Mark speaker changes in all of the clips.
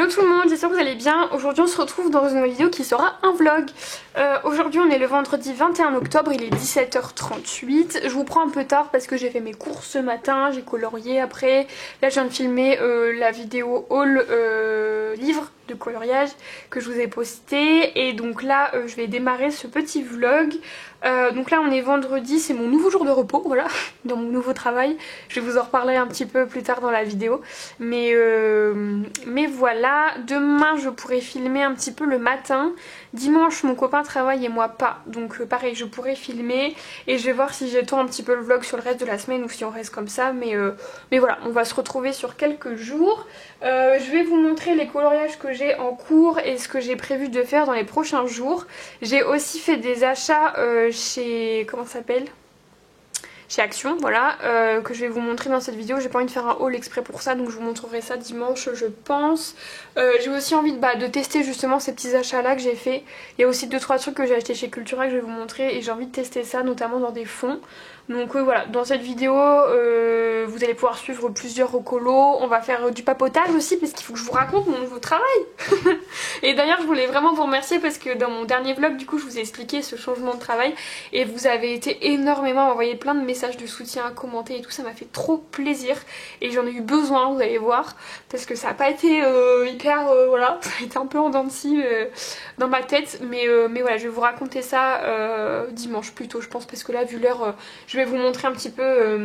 Speaker 1: Hello tout le monde, j'espère que vous allez bien. Aujourd'hui on se retrouve dans une nouvelle vidéo qui sera un vlog. Aujourd'hui on est le vendredi 21 octobre, il est 17h38. Je vous prends un peu tard parce que j'ai fait mes courses ce matin, j'ai colorié après. Là je viens de filmer la vidéo haul livre de coloriage que je vous ai posté. Et donc là je vais démarrer ce petit vlog. Donc là on est vendredi, c'est mon nouveau jour de repos, voilà, dans mon nouveau travail. Je vais vous en reparler un petit peu plus tard dans la vidéo. Mais voilà, demain je pourrai filmer un petit peu le matin. Dimanche mon copain travaille et moi pas. Donc pareil, je pourrai filmer et je vais voir si j'étends un petit peu le vlog sur le reste de la semaine ou si on reste comme ça. Mais voilà, on va se retrouver sur quelques jours. Je vais vous montrer les coloriages que j'ai en cours et ce que j'ai prévu de faire dans les prochains jours. J'ai aussi fait des achats chez... comment ça s'appelle ? Chez Action, voilà, que je vais vous montrer dans cette vidéo. J'ai pas envie de faire un haul exprès pour ça, donc je vous montrerai ça dimanche je pense. J'ai aussi envie de tester justement ces petits achats là que j'ai fait. Il y a aussi 2-3 trucs que j'ai acheté chez Cultura que je vais vous montrer et j'ai envie de tester ça, notamment dans des fonds. Donc voilà, dans cette vidéo vous allez pouvoir suivre plusieurs recolos. On va faire du papotage aussi parce qu'il faut que je vous raconte mon nouveau travail. Et d'ailleurs je voulais vraiment vous remercier parce que dans mon dernier vlog du coup je vous ai expliqué ce changement de travail et vous avez été énormément à m'envoyer plein de messages de soutien, à commenter et tout, ça m'a fait trop plaisir et j'en ai eu besoin, vous allez voir, parce que ça n'a pas été hyper, voilà, ça a été un peu en dents de scie dans ma tête, mais voilà, je vais vous raconter ça dimanche plutôt je pense, parce que là vu l'heure je vais vous montrer un petit peu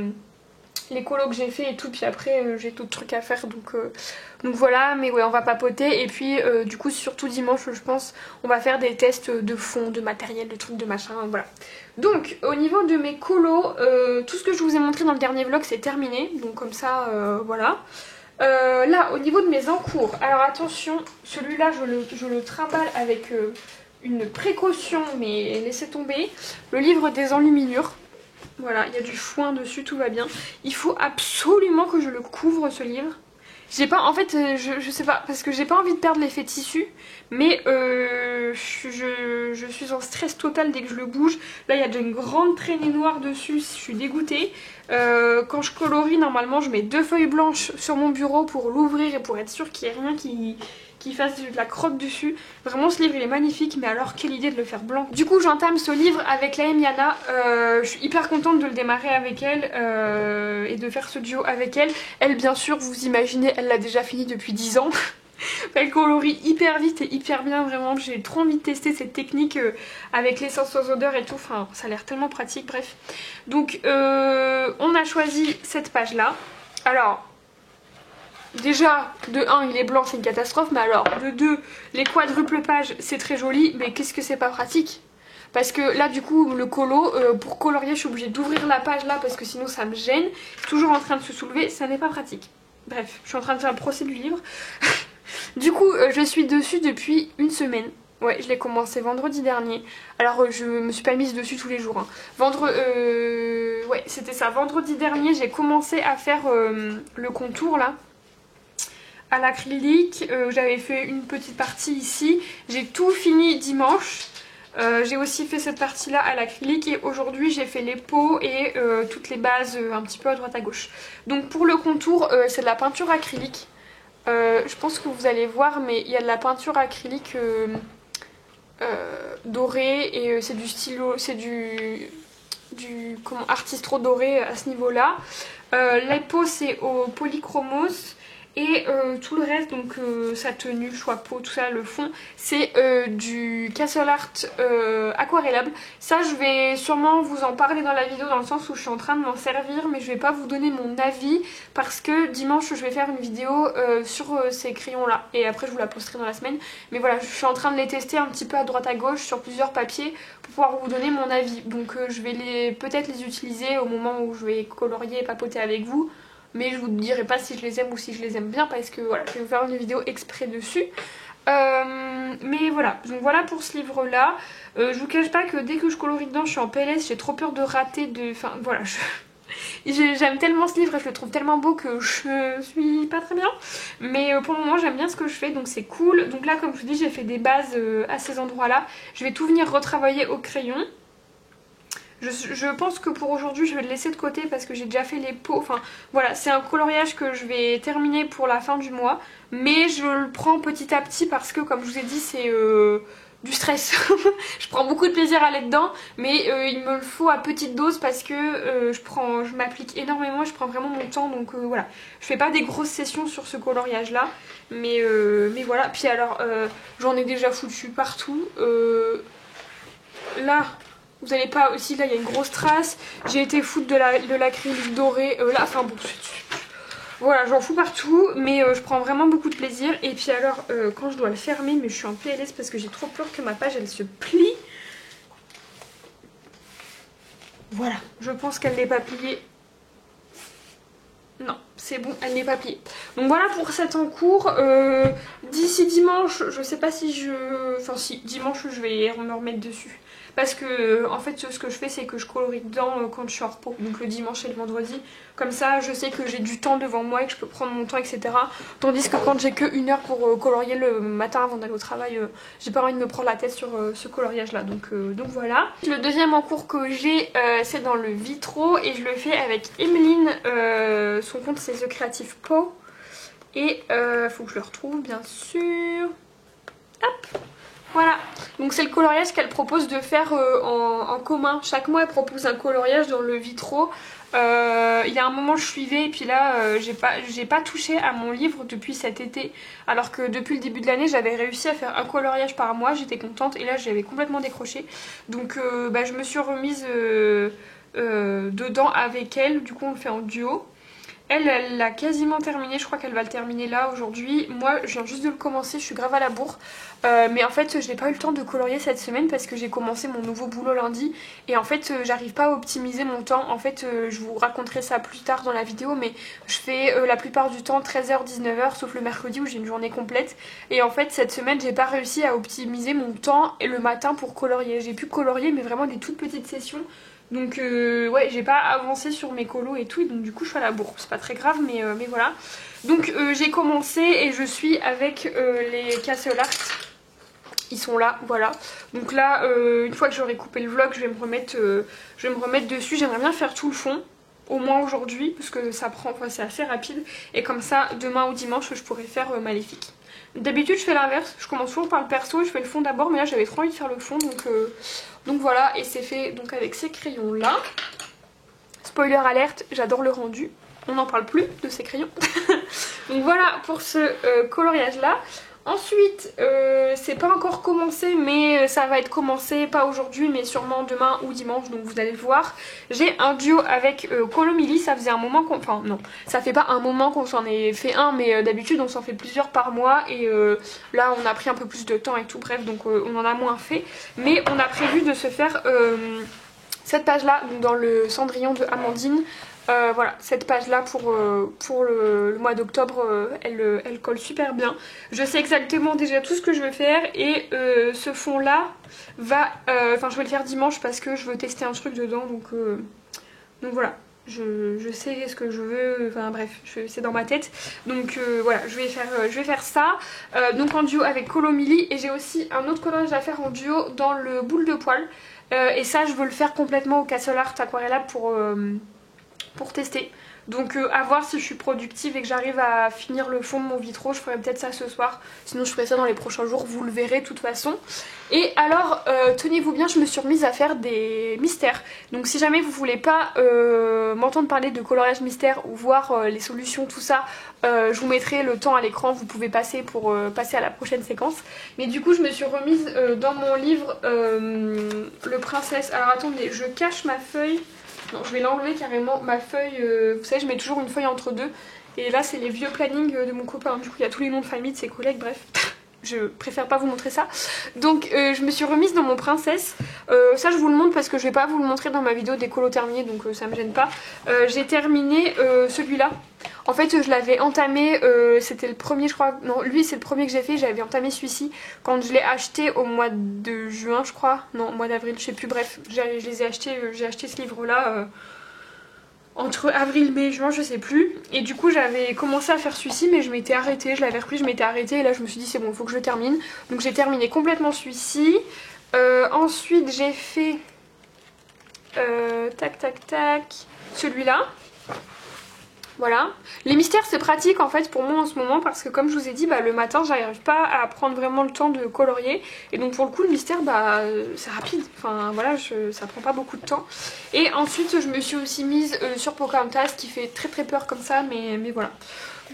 Speaker 1: les colos que j'ai fait et tout, puis après j'ai d'autres trucs à faire, donc voilà. Mais ouais, on va papoter et puis du coup surtout dimanche je pense on va faire des tests de fond, de matériel, de trucs, de machin, voilà. Donc au niveau de mes colos, tout ce que je vous ai montré dans le dernier vlog c'est terminé, donc comme ça voilà. Là au niveau de mes encours, alors attention, celui-là je le trimballe avec une précaution, mais laissez tomber, le livre des enluminures. Voilà, il y a du foin dessus, tout va bien. Il faut absolument que je le couvre ce livre. J'ai pas, en fait, je sais pas, parce que j'ai pas envie de perdre l'effet tissu, mais je suis en stress total dès que je le bouge. Là, il y a déjà une grande traînée noire dessus, je suis dégoûtée. Quand je colorie, normalement, je mets 2 feuilles blanches sur mon bureau pour l'ouvrir et pour être sûre qu'il n'y ait rien qui fasse de la crotte dessus. Vraiment ce livre il est magnifique, mais alors quelle idée de le faire blanc. Du coup j'entame ce livre avec la Yana, je suis hyper contente de le démarrer avec elle et de faire ce duo avec elle. Elle bien sûr vous imaginez, elle l'a déjà fini depuis 10 ans. Elle colorie hyper vite et hyper bien, vraiment j'ai trop envie de tester cette technique avec l'essence aux odeurs et tout, enfin ça a l'air tellement pratique, bref. Donc on a choisi cette page là. Alors déjà, de 1, il est blanc, c'est une catastrophe, mais alors, de 2, les quadruples pages, c'est très joli, mais qu'est-ce que c'est pas pratique? Parce que là, du coup, le colo, pour colorier, je suis obligée d'ouvrir la page là, parce que sinon ça me gêne. C'est toujours en train de se soulever, ça n'est pas pratique. Bref, je suis en train de faire le procès du livre. Du coup, je suis dessus depuis une semaine. Ouais, je l'ai commencé vendredi dernier. Alors, je me suis pas mise dessus tous les jours. Hein. Ouais, c'était ça. Vendredi dernier, j'ai commencé à faire le contour là. À l'acrylique, j'avais fait une petite partie ici, j'ai tout fini dimanche, j'ai aussi fait cette partie là à l'acrylique et aujourd'hui j'ai fait les peaux et toutes les bases un petit peu à droite à gauche. Donc pour le contour c'est de la peinture acrylique, je pense que vous allez voir, mais il y a de la peinture acrylique dorée et c'est du stylo, c'est du artistro doré à ce niveau là. Les peaux c'est au polychromos. Et tout le reste, donc sa tenue, le choix peau, tout ça, le fond, c'est du Castle Art aquarellable. Ça, je vais sûrement vous en parler dans la vidéo dans le sens où je suis en train de m'en servir, mais je vais pas vous donner mon avis parce que dimanche, je vais faire une vidéo sur ces crayons-là. Et après, je vous la posterai dans la semaine. Mais voilà, je suis en train de les tester un petit peu à droite à gauche sur plusieurs papiers pour pouvoir vous donner mon avis. Donc je vais peut-être les utiliser au moment où je vais colorier et papoter avec vous. Mais je vous dirai pas si je les aime ou si je les aime bien parce que voilà, je vais vous faire une vidéo exprès dessus. Mais voilà, donc voilà pour ce livre là. Je vous cache pas que dès que je colorie dedans, je suis en PLS, j'ai trop peur de rater Enfin voilà, j'aime tellement ce livre et je le trouve tellement beau que je suis pas très bien. Mais pour le moment j'aime bien ce que je fais, donc c'est cool. Donc là comme je vous dis, j'ai fait des bases à ces endroits là. Je vais tout venir retravailler au crayon. Je pense que pour aujourd'hui je vais le laisser de côté parce que j'ai déjà fait les peaux. Enfin voilà, c'est un coloriage que je vais terminer pour la fin du mois. Mais je le prends petit à petit parce que comme je vous ai dit c'est du stress. Je prends beaucoup de plaisir à aller dedans, mais il me le faut à petite dose parce que je m'applique énormément, je prends vraiment mon temps, donc voilà. Je fais pas des grosses sessions sur ce coloriage là, mais voilà. Puis alors j'en ai déjà foutu partout. Là, vous allez pas aussi, là il y a une grosse trace. J'ai été foutre de l'acrylique doré là, enfin bon, voilà, j'en fous partout, mais je prends vraiment beaucoup de plaisir. Et puis alors, quand je dois le fermer, mais je suis en PLS parce que j'ai trop peur que ma page elle se plie. Voilà, je pense qu'elle n'est pas pliée. Non, c'est bon, elle n'est pas pliée. Donc voilà pour cet en cours. D'ici dimanche, je sais pas si je... Enfin si, dimanche je vais me remettre dessus. Parce que en fait ce que je fais c'est que je colorie dedans quand je suis en repos. Donc le dimanche et le vendredi. Comme ça je sais que j'ai du temps devant moi et que je peux prendre mon temps, etc. Tandis que quand j'ai que 1 heure pour colorier le matin avant d'aller au travail, j'ai pas envie de me prendre la tête sur ce coloriage là. Donc voilà. Le deuxième en cours que j'ai c'est dans le vitro et je le fais avec Emeline. Son compte c'est The Creative Po. Et faut que je le retrouve bien sûr. Hop. Voilà, donc c'est le coloriage qu'elle propose de faire en commun. Chaque mois elle propose un coloriage dans le vitro. Il y a un moment je suivais et puis là j'ai pas touché à mon livre depuis cet été. Alors que depuis le début de l'année j'avais réussi à faire un coloriage par mois, j'étais contente. Et là j'avais complètement décroché. Donc je me suis remise dedans avec elle, du coup on le fait en duo. Elle l'a quasiment terminé, je crois qu'elle va le terminer là aujourd'hui. Moi je viens juste de le commencer, je suis grave à la bourre. Mais en fait je n'ai pas eu le temps de colorier cette semaine parce que j'ai commencé mon nouveau boulot lundi. Et en fait j'arrive pas à optimiser mon temps. En fait je vous raconterai ça plus tard dans la vidéo. Mais je fais la plupart du temps 13h-19h sauf le mercredi où j'ai une journée complète. Et en fait cette semaine j'ai pas réussi à optimiser mon temps et le matin pour colorier. J'ai pu colorier mais vraiment des toutes petites sessions. Donc ouais, j'ai pas avancé sur mes colos et tout, et donc du coup je suis à la bourre. C'est pas très grave, mais voilà. Donc j'ai commencé et je suis avec les Castle Art. Ils sont là, voilà. Donc là, une fois que j'aurai coupé le vlog, je vais me remettre dessus. J'aimerais bien faire tout le fond, au moins aujourd'hui, parce que ça prend, enfin, c'est assez rapide. Et comme ça, demain ou dimanche, je pourrai faire Maléfique. D'habitude je fais l'inverse, je commence toujours par le perso et je fais le fond d'abord, mais là j'avais trop envie de faire le fond, donc voilà. Et c'est fait donc avec ces crayons là. Spoiler alerte, j'adore le rendu, on n'en parle plus de ces crayons. Donc voilà pour ce coloriage là. Ensuite, c'est pas encore commencé, mais ça va être commencé, pas aujourd'hui, mais sûrement demain ou dimanche, donc vous allez le voir. J'ai un duo avec Colomili, ça faisait un moment qu'on... Enfin non, ça fait pas un moment qu'on s'en ait fait un, mais d'habitude on s'en fait plusieurs par mois, et là on a pris un peu plus de temps et tout, bref, donc on en a moins fait. Mais on a prévu de se faire cette page là, dans le Cendrillon de Amandine. Voilà, cette page là pour le mois d'octobre, elle colle super bien. Je sais exactement déjà tout ce que je veux faire et ce fond là va... Enfin je vais le faire dimanche parce que je veux tester un truc dedans, donc voilà. Je sais ce que je veux, enfin bref, c'est dans ma tête. Donc voilà, je vais faire ça. Donc en duo avec Colomili, et j'ai aussi un autre coloriage à faire en duo dans le boule de poil. Et ça je veux le faire complètement au Castle Art Aquarella pour tester. Donc à voir si je suis productive et que j'arrive à finir le fond de mon vitro, je ferai peut-être ça ce soir. Sinon je ferai ça dans les prochains jours, vous le verrez de toute façon. Et alors tenez-vous bien, je me suis remise à faire des mystères. Donc si jamais vous voulez pas m'entendre parler de coloriage mystère ou voir les solutions, tout ça, je vous mettrai le temps à l'écran, vous pouvez passer pour passer à la prochaine séquence. Mais du coup je me suis remise dans mon livre Le Princesse. Alors attendez, je cache ma feuille. Non, je vais l'enlever carrément, ma feuille, vous savez je mets toujours une feuille entre deux. Et là c'est les vieux plannings de mon copain, du coup il y a tous les noms de famille de ses collègues, bref. Je préfère pas vous montrer ça. Donc je me suis remise dans mon princesse. Ça je vous le montre parce que je vais pas vous le montrer dans ma vidéo des colos terminés, donc ça me gêne pas. J'ai terminé celui-là. En fait je l'avais entamé, c'était le premier je crois, non lui c'est le premier que j'ai fait, j'avais entamé celui-ci quand je l'ai acheté au mois de juin je crois, non au mois d'avril je sais plus, bref je les ai achetés, j'ai acheté ce livre là entre avril, mai, juin, je sais plus. Et du coup j'avais commencé à faire celui-ci mais je m'étais arrêtée, je l'avais repris, je m'étais arrêtée et là je me suis dit c'est bon, il faut que je le termine. Donc j'ai terminé complètement celui-ci. Ensuite j'ai fait Tac tac tac. Celui-là. Voilà. Les mystères c'est pratique en fait pour moi en ce moment parce que comme je vous ai dit le matin j'arrive pas à prendre vraiment le temps de colorier et donc pour le coup le mystère c'est rapide, enfin voilà ça prend pas beaucoup de temps. Et ensuite je me suis aussi mise sur Pocahontas qui fait très très peur comme ça mais voilà.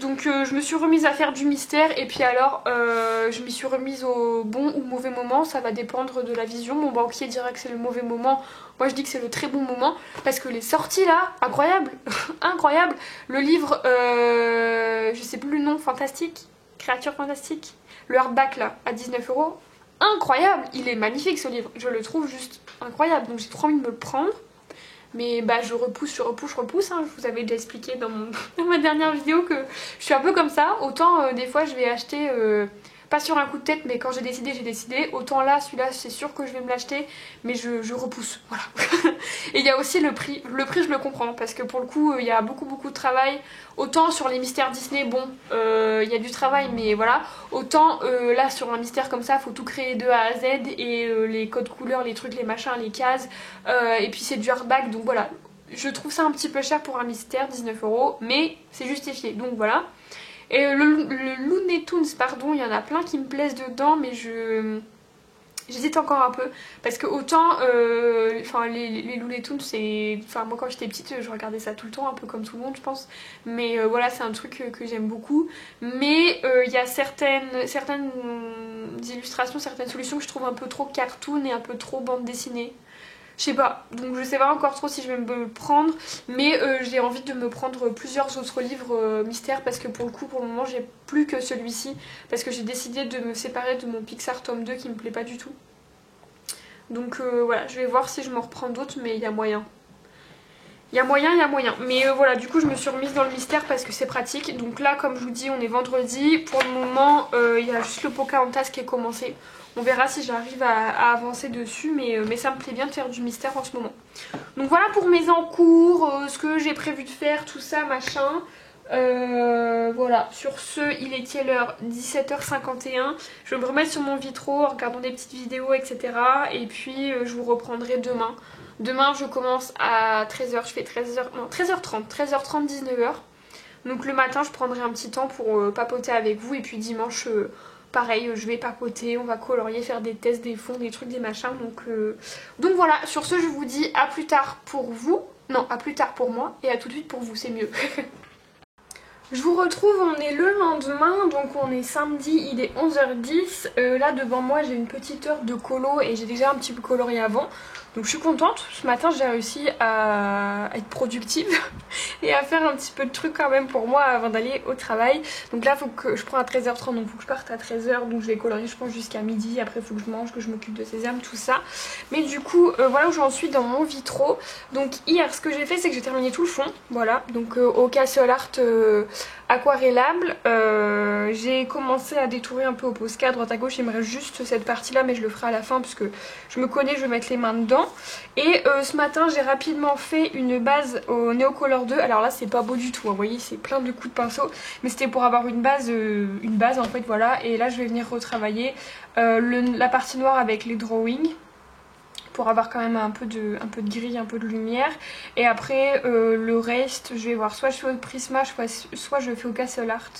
Speaker 1: Donc je me suis remise à faire du mystère et puis alors je m'y suis remise au bon ou mauvais moment, ça va dépendre de la vision. Mon banquier dira que c'est le mauvais moment, moi je dis que c'est le très bon moment parce que les sorties là, incroyable, incroyable. Le livre, je sais plus le nom, fantastique, créature fantastique, le hardback là à 19 €, incroyable, il est magnifique ce livre, je le trouve juste incroyable donc j'ai trop envie de me le prendre. Mais je repousse, hein. Je vous avais déjà expliqué dans ma dernière vidéo que je suis un peu comme ça. Autant des fois je vais acheter, pas sur un coup de tête, mais quand j'ai décidé. Autant là, celui-là c'est sûr que je vais me l'acheter, mais je repousse, voilà. Et il y a aussi le prix je le comprends, parce que pour le coup il y a beaucoup de travail. Autant sur les mystères Disney, bon, il y a du travail, mais voilà. Autant là sur un mystère comme ça, faut tout créer de A à Z, et les codes couleurs, les trucs, les machins, les cases, et puis c'est du hardback, donc voilà. Je trouve ça un petit peu cher pour un mystère, 19 €, mais c'est justifié, donc voilà. Et le Looney Tunes, pardon, il y en a plein qui me plaisent dedans, mais j'hésite encore un peu parce que autant les Looney Tunes c'est, moi quand j'étais petite je regardais ça tout le temps, un peu comme tout le monde je pense, mais voilà c'est un truc que j'aime beaucoup, mais il y a certaines illustrations, certaines solutions que je trouve un peu trop cartoon et un peu trop bande dessinée. Je sais pas, donc je sais pas encore trop si je vais me le prendre, mais j'ai envie de me prendre plusieurs autres livres mystères parce que pour le coup pour le moment j'ai plus que celui-ci parce que j'ai décidé de me séparer de mon Pixar tome 2 qui me plaît pas du tout. Donc voilà, je vais voir si je m'en reprends d'autres, mais il y a moyen. Il y a moyen. Mais voilà, du coup je me suis remise dans le mystère parce que c'est pratique. Donc là comme je vous dis on est vendredi, pour le moment il y a juste le Pocahontas qui est commencé. On verra si j'arrive à avancer dessus, mais ça me plaît bien de faire du mystère en ce moment. Donc voilà pour mes encours, ce que j'ai prévu de faire, tout ça, machin. Voilà, sur ce, il est quelle heure? 17h51. Je vais me remettre sur mon vitro en regardant des petites vidéos, etc. Et puis je vous reprendrai demain. Demain, je commence à 13h, je fais 13h30, 19h. Donc le matin, je prendrai un petit temps pour papoter avec vous. Et puis dimanche... pareil, je vais papoter, on va colorier, faire des tests, des fonds, des trucs, des machins. Donc voilà, sur ce, je vous dis à plus tard pour vous. Non, à plus tard pour moi et à tout de suite pour vous, c'est mieux. Je vous retrouve, on est le lendemain, donc on est samedi, il est 11h10. Là devant moi j'ai une petite heure de colo et j'ai déjà un petit peu colorié avant. Donc je suis contente, ce matin j'ai réussi à être productive et à faire un petit peu de trucs quand même pour moi avant d'aller au travail. Donc là faut que je prends à 13h30, donc il faut que je parte à 13h, donc je vais colorier je pense jusqu'à midi. Après il faut que je mange, que je m'occupe de Sésame, tout ça. Mais du coup voilà où j'en suis dans mon vitro. Donc hier ce que j'ai fait c'est que j'ai terminé tout le fond, voilà. Donc au Castle Art aquarellable, j'ai commencé à détourer un peu au Posca à droite à gauche. Il me reste juste cette partie là mais je le ferai à la fin parce que je me connais, je vais mettre les mains dedans. Et ce matin j'ai rapidement fait une base au Neocolor 2. Alors là c'est pas beau du tout, hein. Vous voyez c'est plein de coups de pinceau, mais c'était pour avoir une base en fait, voilà. Et là je vais venir retravailler la partie noire avec les drawings pour avoir quand même un peu de gris, un peu de lumière. Et après le reste je vais voir, soit je fais au Prisma, soit je fais au Castle Art.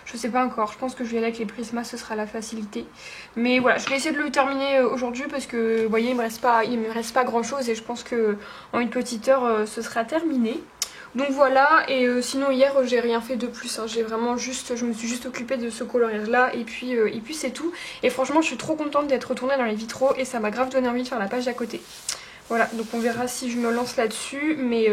Speaker 1: Je sais pas encore, je pense que je vais aller avec les Prismas, ce sera la facilité. Mais voilà, je vais essayer de le terminer aujourd'hui parce que vous voyez il me reste pas grand chose et je pense que en une petite heure ce sera terminé. Donc voilà, et sinon hier j'ai rien fait de plus, hein. Je me suis juste occupée de ce coloriage là et puis c'est tout. Et franchement je suis trop contente d'être retournée dans les vitraux et ça m'a grave donné envie de faire la page d'à côté. Voilà, donc on verra si je me lance là-dessus, mais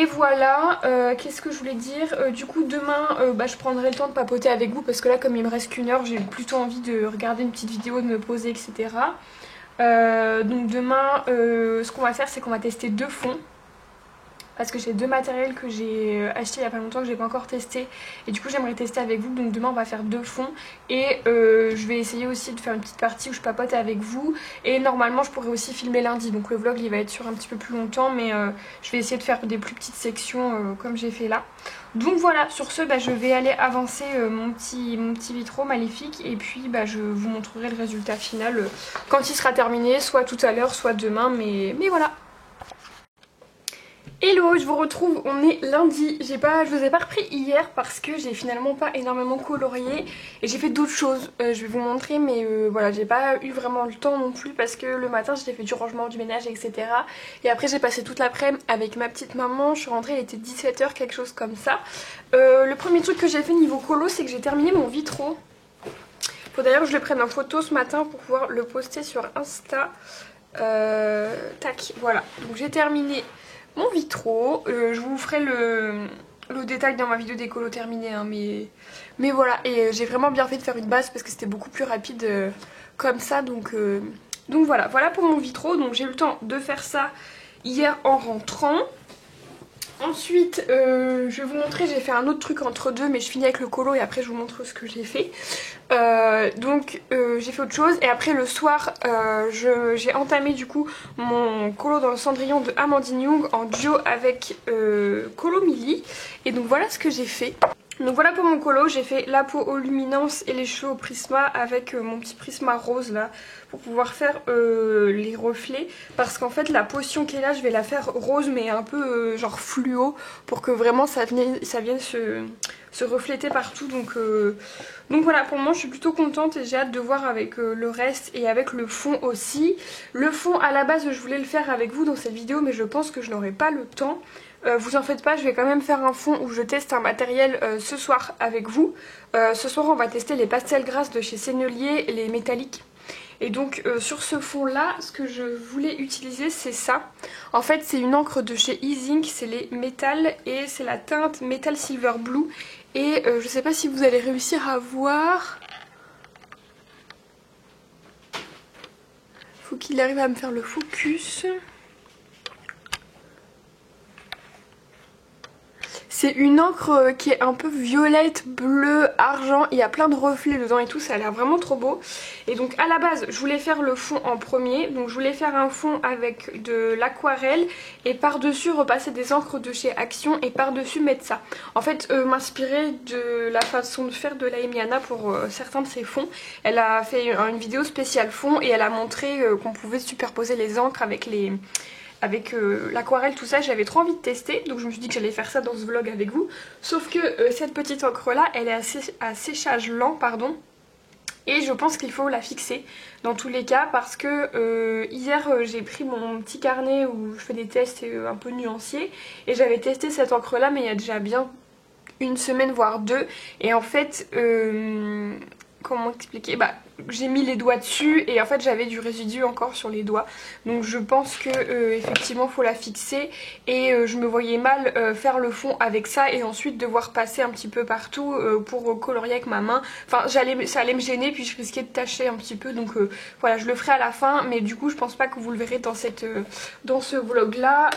Speaker 1: voilà, qu'est-ce que je voulais dire, du coup demain je prendrai le temps de papoter avec vous parce que là comme il me reste qu'une heure j'ai plutôt envie de regarder une petite vidéo, de me poser, etc. Donc demain ce qu'on va faire c'est qu'on va tester deux fonds. Parce que j'ai deux matériels que j'ai acheté il y a pas longtemps que j'ai pas encore testé et du coup j'aimerais tester avec vous. Donc demain on va faire deux fonds et je vais essayer aussi de faire une petite partie où je papote avec vous et normalement je pourrais aussi filmer lundi, donc le vlog il va être sur un petit peu plus longtemps, mais je vais essayer de faire des plus petites sections comme j'ai fait là. Donc voilà, sur ce je vais aller avancer mon petit vitro maléfique et puis je vous montrerai le résultat final quand il sera terminé, soit tout à l'heure soit demain, mais voilà. Hello, je vous retrouve, on est lundi. Je vous ai pas repris hier parce que j'ai finalement pas énormément colorié et j'ai fait d'autres choses. Je vais vous montrer, mais voilà, j'ai pas eu vraiment le temps non plus parce que le matin j'ai fait du rangement, du ménage, etc. Et après j'ai passé toute l'après-midi avec ma petite maman. Je suis rentrée, il était 17h, quelque chose comme ça. Le premier truc que j'ai fait niveau colo, c'est que j'ai terminé mon vitro. Faut d'ailleurs que je le prenne en photo ce matin pour pouvoir le poster sur Insta. Tac, voilà. Donc j'ai terminé mon vitro, je vous ferai le détail dans ma vidéo décolo terminée, hein, mais voilà, et j'ai vraiment bien fait de faire une base parce que c'était beaucoup plus rapide comme ça, donc voilà pour mon vitro. Donc j'ai eu le temps de faire ça hier en rentrant. Ensuite, je vais vous montrer, j'ai fait un autre truc entre deux, mais je finis avec le colo et après je vous montre ce que j'ai fait. J'ai fait autre chose et après le soir, j'ai entamé du coup mon colo dans le cendrillon de Amandine Young en duo avec Colo Milly. Et donc voilà ce que j'ai fait. Donc voilà pour mon colo, j'ai fait la peau aux luminances et les cheveux au prisma avec mon petit prisma rose là pour pouvoir faire les reflets, parce qu'en fait la potion qui est là je vais la faire rose mais un peu genre fluo pour que vraiment ça vienne se refléter partout. Donc voilà, pour moi je suis plutôt contente et j'ai hâte de voir avec le reste et avec le fond aussi. Le fond à la base je voulais le faire avec vous dans cette vidéo mais je pense que je n'aurai pas le temps. Vous en faites pas, je vais quand même faire un fond où je teste un matériel ce soir avec vous. Ce soir on va tester les pastels grasses de chez Sennelier, les métalliques. Et donc sur ce fond là, ce que je voulais utiliser c'est ça. En fait c'est une encre de chez Easing, c'est les métal et c'est la teinte Metal Silver Blue. Et je sais pas si vous allez réussir à voir. Faut qu'il arrive à me faire le focus. C'est une encre qui est un peu violette, bleu, argent, il y a plein de reflets dedans et tout, ça a l'air vraiment trop beau. Et donc à la base je voulais faire le fond en premier, donc je voulais faire un fond avec de l'aquarelle et par-dessus repasser des encres de chez Action et par-dessus mettre ça. En fait m'inspirer de la façon de faire de la Emiana pour certains de ses fonds. Elle a fait une vidéo spéciale fond et elle a montré qu'on pouvait superposer les encres avec l'aquarelle, tout ça. J'avais trop envie de tester, donc je me suis dit que j'allais faire ça dans ce vlog avec vous. Sauf que cette petite encre là, elle est à séchage lent, pardon. Et je pense qu'il faut la fixer dans tous les cas parce que hier j'ai pris mon petit carnet où je fais des tests un peu nuanciers. Et j'avais testé cette encre là mais il y a déjà bien une semaine voire deux. Et en fait, comment expliquer, j'ai mis les doigts dessus et en fait j'avais du résidu encore sur les doigts, donc je pense que effectivement faut la fixer et je me voyais mal faire le fond avec ça et ensuite devoir passer un petit peu partout pour colorier avec ma main. Enfin ça allait me gêner puis je risquais de tacher un petit peu, donc voilà, je le ferai à la fin, mais du coup je pense pas que vous le verrez dans ce vlog là.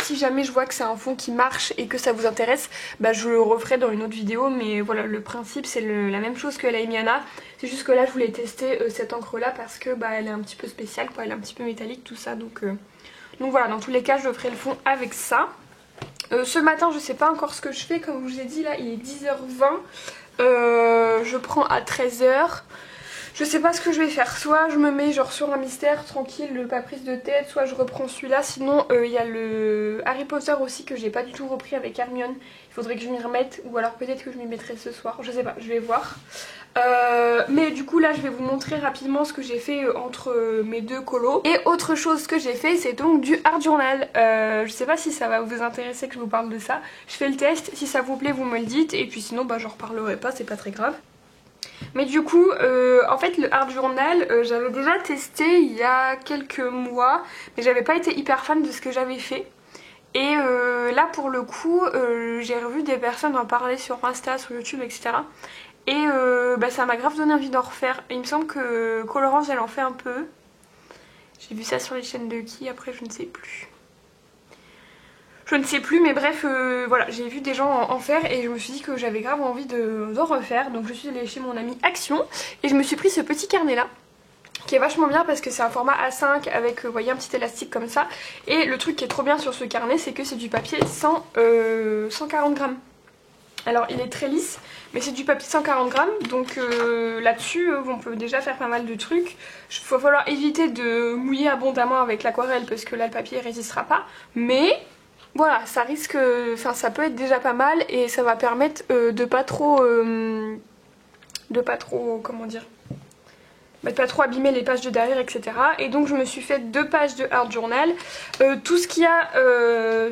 Speaker 1: Si jamais je vois que c'est un fond qui marche et que ça vous intéresse, je le referai dans une autre vidéo, mais voilà, le principe c'est la même chose que la Emiana. C'est juste que là je voulais tester cette encre là parce que elle est un petit peu spéciale quoi, elle est un petit peu métallique tout ça, donc voilà, dans tous les cas je ferai le fond avec ça. Ce matin je sais pas encore ce que je fais, comme je vous ai dit là il est 10h20, je prends à 13h. Je sais pas ce que je vais faire, soit je me mets genre sur un mystère tranquille, le pas prise de tête, soit je reprends celui-là. Sinon il y a le Harry Potter aussi que j'ai pas du tout repris avec Hermione, il faudrait que je m'y remette, ou alors peut-être que je m'y mettrai ce soir, je sais pas, je vais voir. Mais du coup là je vais vous montrer rapidement ce que j'ai fait entre mes deux colos. Et autre chose que j'ai fait, c'est donc du art journal. Je sais pas si ça va vous intéresser que je vous parle de ça. Je fais le test, si ça vous plaît vous me le dites, et puis sinon j'en reparlerai pas, c'est pas très grave. Mais du coup en fait le art journal j'avais déjà testé il y a quelques mois, mais j'avais pas été hyper fan de ce que j'avais fait. Et là pour le coup j'ai revu des personnes en parler sur Insta, sur YouTube, etc. Et ça m'a grave donné envie d'en refaire. Il me semble que Colorance elle en fait un peu. J'ai vu ça sur les chaînes de qui, après je ne sais plus. Je ne sais plus, mais bref, voilà, j'ai vu des gens en faire et je me suis dit que j'avais grave envie d'en refaire. Donc je suis allée chez mon ami Action et je me suis pris ce petit carnet là, qui est vachement bien parce que c'est un format A5 avec, vous voyez, un petit élastique comme ça. Et le truc qui est trop bien sur ce carnet, c'est que c'est du papier 140 grammes. Alors il est très lisse, mais c'est du papier 140 grammes, donc là-dessus on peut déjà faire pas mal de trucs. Il va falloir éviter de mouiller abondamment avec l'aquarelle parce que là le papier résistera pas, mais Voilà, ça risque, enfin ça peut être déjà pas mal et ça va permettre de pas trop, comment dire, de pas trop abîmer les pages de derrière, etc. Et donc je me suis fait 2 pages de art journal. Tout ce qu'il y a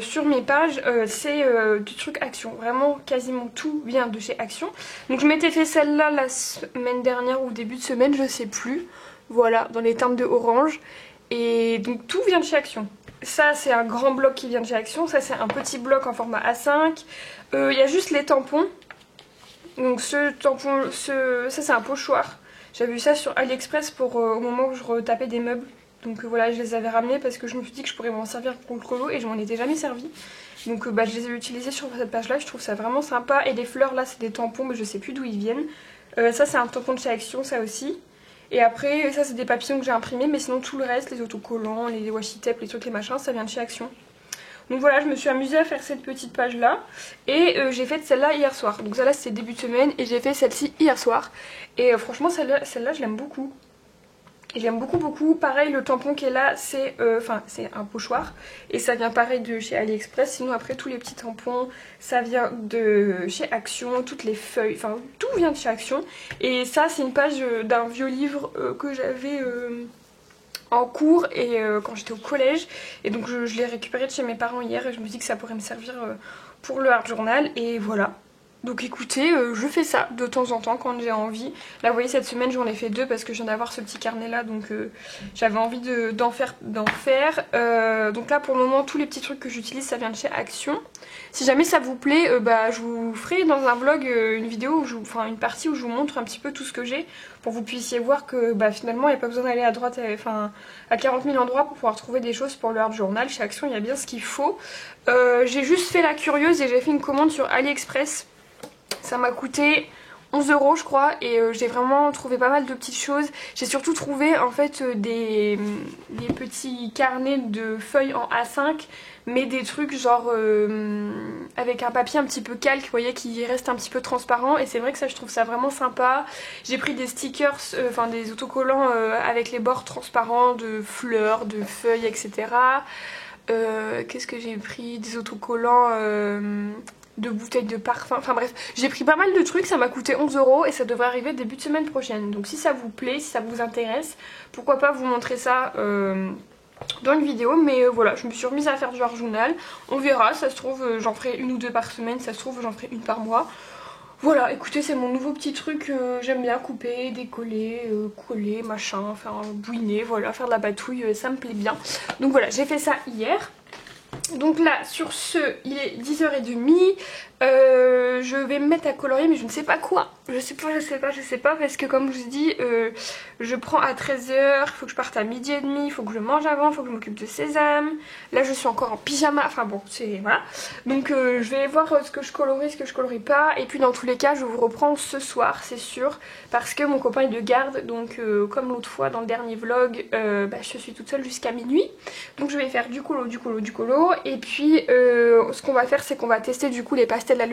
Speaker 1: sur mes pages, c'est du truc Action. Vraiment, quasiment tout vient de chez Action. Donc je m'étais fait celle-là la semaine dernière ou début de semaine, je sais plus. Voilà, dans les teintes de orange. Et donc tout vient de chez Action. Ça c'est un grand bloc qui vient de chez Action. Ça c'est un petit bloc en format A5. Il y a juste les tampons. Donc ce tampon, ça c'est un pochoir. J'avais vu ça sur AliExpress pour au moment où je retapais des meubles. Donc voilà, je les avais ramenés parce que je me suis dit que je pourrais m'en servir pour le colo et je m'en étais jamais servi. Donc je les ai utilisés sur cette page là, je trouve ça vraiment sympa. Et les fleurs là c'est des tampons mais je sais plus d'où ils viennent. Ça c'est un tampon de chez Action, ça aussi. Et après ça c'est des papillons que j'ai imprimés, mais sinon tout le reste, les autocollants, les washi tape, les trucs, les machins, ça vient de chez Action. Donc voilà, je me suis amusée à faire cette petite page là. Et j'ai fait celle-là hier soir. Donc celle-là c'était début de semaine et j'ai fait celle-ci hier soir. Et franchement celle-là je l'aime beaucoup. Et j'aime beaucoup beaucoup. Pareil, le tampon qui est là c'est c'est un pochoir. Et ça vient pareil de chez AliExpress. Sinon après tous les petits tampons ça vient de chez Action. Toutes les feuilles, enfin tout vient de chez Action. Et ça c'est une page d'un vieux livre que j'avais... en cours et quand j'étais au collège, et donc je l'ai récupéré de chez mes parents hier et je me dis que ça pourrait me servir pour le art journal. Et voilà, donc écoutez, je fais ça de temps en temps quand j'ai envie. Là vous voyez, cette semaine j'en ai fait 2 parce que je viens d'avoir ce petit carnet là, donc j'avais envie d'en faire. Donc là pour le moment tous les petits trucs que j'utilise ça vient de chez Action. Si jamais ça vous plaît, je vous ferai dans un vlog une vidéo, une partie où je vous montre un petit peu tout ce que j'ai, pour que vous puissiez voir que finalement il n'y a pas besoin d'aller à droite, à 40 000 endroits pour pouvoir trouver des choses pour le art journal. Chez Action il y a bien ce qu'il faut. J'ai juste fait la curieuse et j'ai fait une commande sur AliExpress. Ça m'a coûté 11 € je crois, et j'ai vraiment trouvé pas mal de petites choses. J'ai surtout trouvé en fait des petits carnets de feuilles en A5, mais des trucs genre avec un papier un petit peu calque, vous voyez, qui reste un petit peu transparent, et c'est vrai que ça je trouve ça vraiment sympa. J'ai pris des stickers, des autocollants avec les bords transparents de fleurs, de feuilles, etc. Qu'est-ce que j'ai pris? Des autocollants de bouteilles de parfum, enfin bref, j'ai pris pas mal de trucs, ça m'a coûté 11 € et ça devrait arriver début de semaine prochaine. Donc si ça vous plaît, si ça vous intéresse, pourquoi pas vous montrer ça dans une vidéo. Mais voilà, je me suis remise à faire du art journal, on verra, ça se trouve j'en ferai 1 ou 2 par semaine, ça se trouve j'en ferai 1 par mois. Voilà, écoutez, c'est mon nouveau petit truc, j'aime bien couper, décoller, coller, machin, faire bouiner, voilà, faire de la batouille, ça me plaît bien. Donc voilà, j'ai fait ça hier. Donc là, sur ce, il est 10h30, je vais me mettre à colorier, mais je ne sais pas quoi. Je sais pas, parce que comme je vous dis, je prends à 13h, il faut que je parte à 12h30, il faut que je mange avant, il faut que je m'occupe de Sésame. Là, je suis encore en pyjama, enfin bon, c'est... voilà. Donc je vais voir ce que je colorie, ce que je colorie pas, et puis dans tous les cas, je vous reprends ce soir, c'est sûr, parce que mon copain est de garde, donc comme l'autre fois dans le dernier vlog, je suis toute seule jusqu'à minuit. Donc je vais faire du colo, et puis ce qu'on va faire, c'est qu'on va tester du coup les pastels à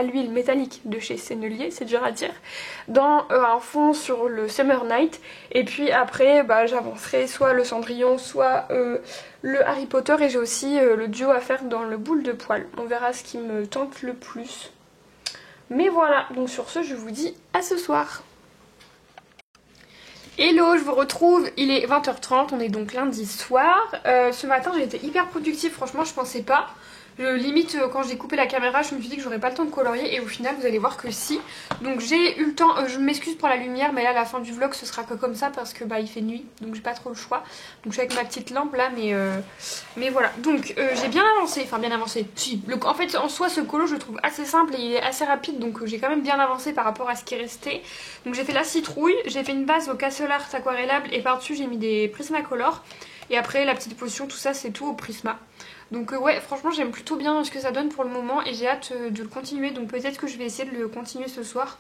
Speaker 1: l'huile métallique de chez Sennelier, c'est dur à dire, dans un fond sur le Summer Night. Et puis après j'avancerai soit le Cendrillon, soit le Harry Potter, et j'ai aussi le duo à faire dans le boule de poil. On verra ce qui me tente le plus. Mais voilà, donc sur ce je vous dis à ce soir. Hello, je vous retrouve, il est 20h30, on est donc lundi soir. Ce matin j'ai été hyper productive, franchement je pensais pas. Limite quand j'ai coupé la caméra je me suis dit que j'aurais pas le temps de colorier, et au final vous allez voir que si. Donc j'ai eu le temps, je m'excuse pour la lumière, mais là à la fin du vlog ce sera que comme ça parce que il fait nuit, donc j'ai pas trop le choix. Donc je suis avec ma petite lampe là, mais voilà. Donc j'ai bien avancé, si. En fait en soi ce colo je le trouve assez simple et il est assez rapide, donc j'ai quand même bien avancé par rapport à ce qui restait. Donc j'ai fait la citrouille, j'ai fait une base au Castle Art aquarellable et par dessus j'ai mis des Prismacolor. Et après la petite potion, tout ça c'est tout au Prisma. Donc ouais, franchement j'aime plutôt bien ce que ça donne pour le moment et j'ai hâte de le continuer. Donc peut-être que je vais essayer de le continuer ce soir.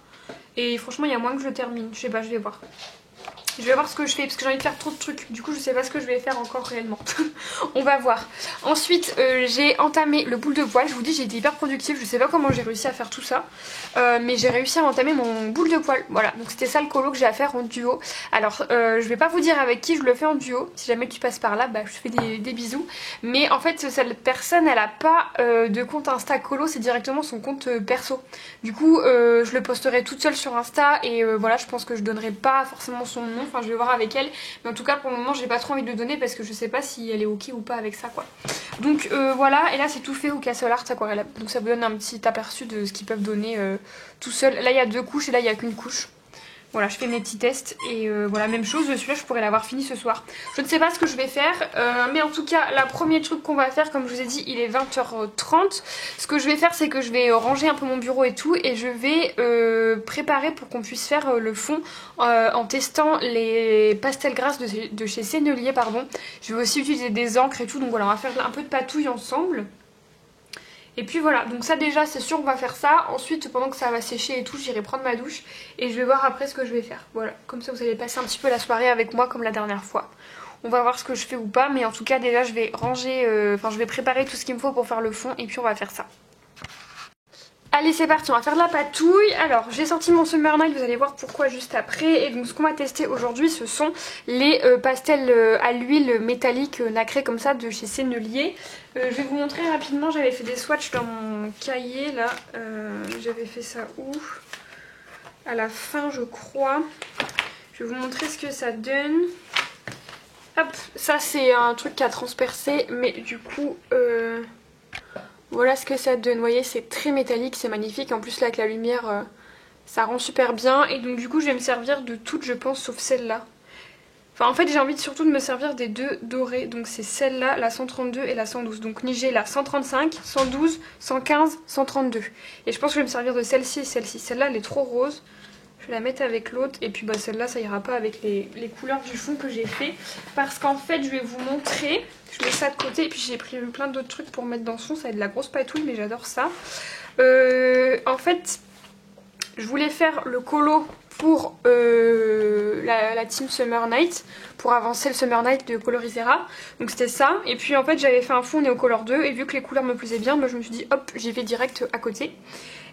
Speaker 1: Et franchement il y a moins que je le termine, je sais pas, je vais voir. Je vais voir ce que je fais parce que j'ai envie de faire trop de trucs. Du coup je sais pas ce que je vais faire encore réellement. On va voir. Ensuite j'ai entamé le boule de poil. Je vous dis j'ai été hyper productive. Je sais pas comment j'ai réussi à faire tout ça. Mais j'ai réussi à entamer mon boule de poil. Voilà, donc c'était ça le colo que j'ai à faire en duo. Alors je vais pas vous dire avec qui je le fais en duo. Si jamais tu passes par là, bah je te fais des bisous. Mais en fait cette personne elle a pas de compte Insta colo. C'est directement son compte perso. Du coup je le posterai toute seule sur Insta. Et voilà, je pense que je donnerai pas forcément son nom. Enfin je vais voir avec elle, mais en tout cas pour le moment j'ai pas trop envie de le donner parce que je sais pas si elle est ok ou pas avec ça quoi. Donc voilà, et là c'est tout fait au Castle Art Aquarelle, donc ça vous donne un petit aperçu de ce qu'ils peuvent donner tout seul. Là il y a 2 couches et là il y a qu'une couche. Voilà, je fais mes petits tests et voilà, même chose, celui-là je pourrais l'avoir fini ce soir. Je ne sais pas ce que je vais faire, mais en tout cas, le premier truc qu'on va faire, comme je vous ai dit, il est 20h30. Ce que je vais faire, c'est que je vais ranger un peu mon bureau et tout, et je vais préparer pour qu'on puisse faire le fond en testant les pastels grasses de chez Sennelier, pardon. Je vais aussi utiliser des encres et tout, donc voilà, on va faire un peu de patouille ensemble. Et puis voilà, donc ça déjà c'est sûr on va faire ça. Ensuite pendant que ça va sécher et tout, j'irai prendre ma douche et je vais voir après ce que je vais faire. Voilà, comme ça vous allez passer un petit peu la soirée avec moi comme la dernière fois. On va voir ce que je fais ou pas, mais en tout cas déjà je vais ranger, je vais préparer tout ce qu'il me faut pour faire le fond et puis on va faire ça. Allez c'est parti, on va faire de la patouille. Alors j'ai sorti mon Summer Night, vous allez voir pourquoi juste après. Et donc ce qu'on va tester aujourd'hui ce sont les pastels à l'huile métallique nacrés comme ça de chez Sennelier. Je vais vous montrer rapidement, j'avais fait des swatchs dans mon cahier là. J'avais fait ça où? À la fin je crois. Je vais vous montrer ce que ça donne. Hop, ça c'est un truc qui a transpercé mais du coup... Voilà ce que ça donne, vous voyez c'est très métallique, c'est magnifique, en plus là avec la lumière ça rend super bien. Et donc du coup je vais me servir de toutes je pense sauf celle-là. Enfin en fait j'ai envie surtout de me servir des 2 dorées, donc c'est celle-là, la 132 et la 112. Donc j'ai la 135, 112, 115, 132. Et je pense que je vais me servir de celle-ci et celle-ci. Celle-là elle est trop rose. Je vais la mettre avec l'autre et puis bah, celle-là ça ira pas avec les couleurs du fond que j'ai fait. Parce qu'en fait je vais vous montrer, je mets ça de côté et puis j'ai pris plein d'autres trucs pour mettre dans ce fond. Ça va être de la grosse patouille mais j'adore ça. En fait je voulais faire le colo pour la team Summer Night, pour avancer le Summer Night de Colorisera. Donc c'était ça, et puis en fait j'avais fait un fond Neocolor 2 et vu que les couleurs me plaisaient bien, moi je me suis dit hop j'y vais direct à côté.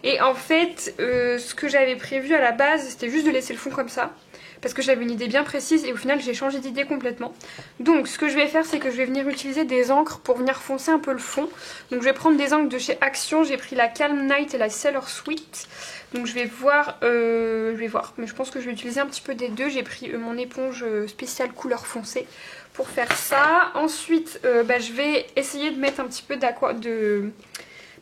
Speaker 1: Et en fait ce que j'avais prévu à la base c'était juste de laisser le fond comme ça, parce que j'avais une idée bien précise et au final j'ai changé d'idée complètement. Donc ce que je vais faire c'est que je vais venir utiliser des encres pour venir foncer un peu le fond. Donc je vais prendre des encres de chez Action, j'ai pris la Calm Night et la Sailor Sweet. Donc je vais voir, mais je pense que je vais utiliser un petit peu des deux. J'ai pris mon éponge spéciale couleur foncée pour faire ça. Ensuite je vais essayer de mettre un petit peu de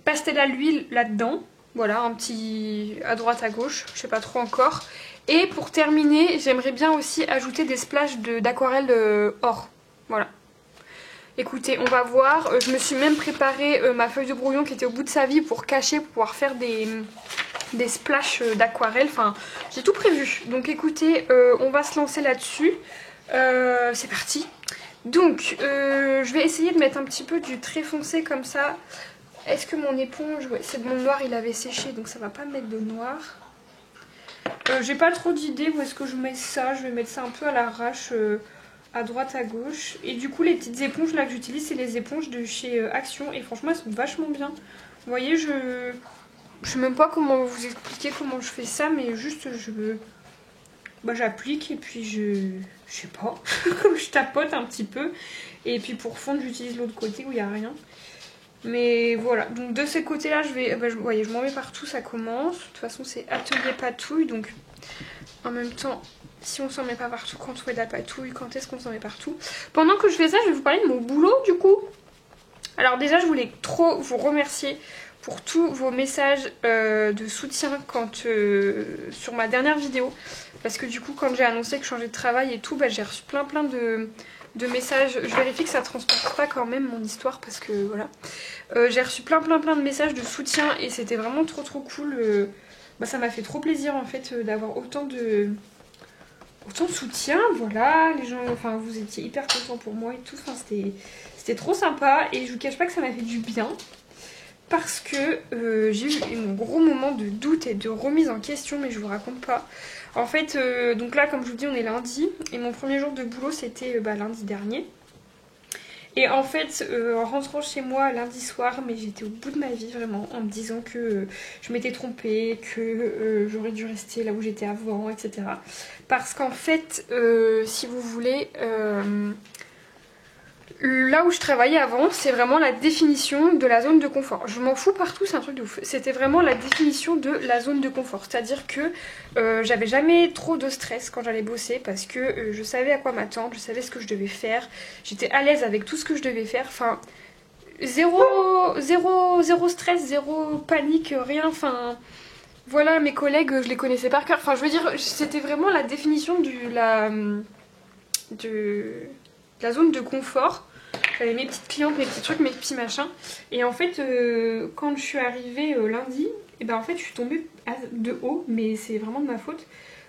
Speaker 1: pastel à l'huile là-dedans. Voilà, un petit à droite à gauche, je sais pas trop encore. Et pour terminer, j'aimerais bien aussi ajouter des splashes d'aquarelle or. Voilà. Écoutez, on va voir. Je me suis même préparé ma feuille de brouillon qui était au bout de sa vie pour cacher, pour pouvoir faire des splashes d'aquarelle. Enfin, j'ai tout prévu. Donc écoutez, on va se lancer là-dessus. C'est parti. Donc, je vais essayer de mettre un petit peu du trait foncé comme ça. Est-ce que mon éponge... Ouais, c'est de mon noir, il avait séché, donc ça va pas mettre de noir. J'ai pas trop d'idées où est-ce que je mets ça. Je vais mettre ça un peu à l'arrache, à droite, à gauche. Et du coup, les petites éponges là que j'utilise, c'est les éponges de chez Action. Et franchement, elles sont vachement bien. Vous voyez, je sais même pas comment vous expliquer comment je fais ça, mais juste j'applique et puis je sais pas, je tapote un petit peu. Et puis pour fondre, j'utilise l'autre côté où il n'y a rien. Mais voilà, donc de ces côtés là vous voyez je m'en mets partout, ça commence. De toute façon c'est atelier patouille, donc en même temps si on s'en met pas partout quand on fait de la patouille, quand est-ce qu'on s'en met partout? Pendant que je fais ça, je vais vous parler de mon boulot du coup. Alors déjà je voulais trop vous remercier pour tous vos messages de soutien sur ma dernière vidéo. Parce que du coup quand j'ai annoncé que je changeais de travail et tout, j'ai reçu plein de messages. Je vérifie que ça transporte pas quand même mon histoire parce que voilà. J'ai reçu plein de messages de soutien et c'était vraiment trop cool. Ça m'a fait trop plaisir en fait d'avoir autant de soutien. Voilà, les gens, enfin vous étiez hyper contents pour moi et tout. Enfin c'était trop sympa et je vous cache pas que ça m'a fait du bien. parce que j'ai eu mon gros moment de doute et de remise en question, mais je vous raconte pas. En fait, donc là, comme je vous dis, on est lundi, et mon premier jour de boulot, c'était lundi dernier. Et en fait, en rentrant chez moi lundi soir, mais j'étais au bout de ma vie vraiment, en me disant que je m'étais trompée, que j'aurais dû rester là où j'étais avant, etc. Parce qu'en fait, si vous voulez... là où je travaillais avant, c'est vraiment la définition de la zone de confort. Je m'en fous partout, c'est un truc de ouf. C'était vraiment la définition de la zone de confort. C'est-à-dire que j'avais jamais trop de stress quand j'allais bosser parce que je savais à quoi m'attendre, je savais ce que je devais faire. J'étais à l'aise avec tout ce que je devais faire. Enfin, zéro stress, zéro panique, rien. Enfin, voilà, mes collègues, je les connaissais par cœur. Enfin, je veux dire, c'était vraiment la définition de la zone de confort. J'avais mes petites clientes, mes petits trucs, mes petits machins. Et en fait, quand je suis arrivée lundi, et ben en fait, je suis tombée de haut, mais c'est vraiment de ma faute.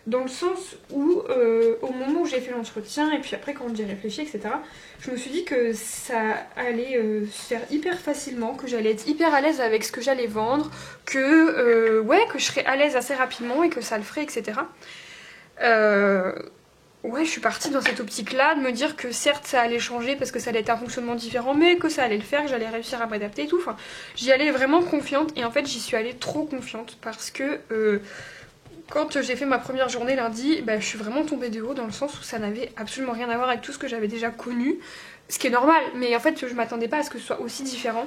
Speaker 1: Dans le sens où, au moment où j'ai fait l'entretien, et puis après quand j'y ai réfléchi, etc., je me suis dit que ça allait se faire hyper facilement, que j'allais être hyper à l'aise avec ce que j'allais vendre, que, ouais, que je serais à l'aise assez rapidement et que ça le ferait, etc. Ouais, je suis partie dans cette optique-là, de me dire que certes ça allait changer parce que ça allait être un fonctionnement différent, mais que ça allait le faire, que j'allais réussir à m'adapter et tout. Enfin, j'y allais vraiment confiante et en fait j'y suis allée trop confiante parce que quand j'ai fait ma première journée lundi, bah, je suis vraiment tombée de haut dans le sens où ça n'avait absolument rien à voir avec tout ce que j'avais déjà connu. Ce qui est normal, mais en fait je m'attendais pas à ce que ce soit aussi différent.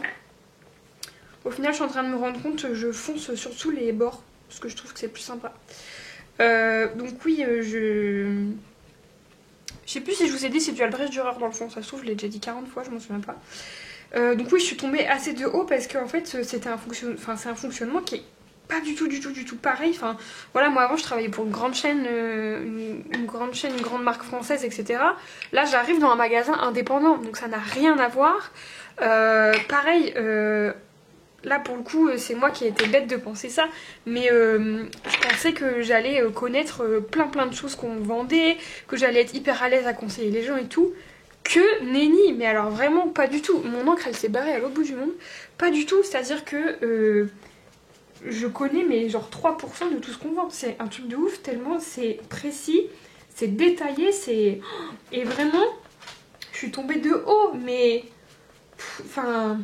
Speaker 1: Au final je suis en train de me rendre compte, je fonce sur tous les bords parce que je trouve que c'est plus sympa. Donc oui, je sais plus si je vous ai dit c'est du Albrecht Dürer dans le fond, ça se trouve je l'ai déjà dit 40 fois, je m'en souviens pas. Donc oui, je suis tombée assez de haut parce qu'en fait c'est un fonctionnement qui est pas du tout pareil. Enfin voilà, moi avant je travaillais pour une grande chaîne, une grande marque française, etc. Là j'arrive dans un magasin indépendant, donc ça n'a rien à voir. Pareil, là pour le coup c'est moi qui ai été bête de penser ça, mais je pensais que j'allais connaître plein de choses qu'on me vendait, que j'allais être hyper à l'aise à conseiller les gens et tout. Que nenni, mais alors vraiment pas du tout. Mon encre elle s'est barrée à l'autre bout du monde, pas du tout, c'est à dire que je connais mais genre 3% de tout ce qu'on vend. C'est un truc de ouf tellement c'est précis, c'est détaillé, c'est... Et vraiment je suis tombée de haut, mais... Enfin...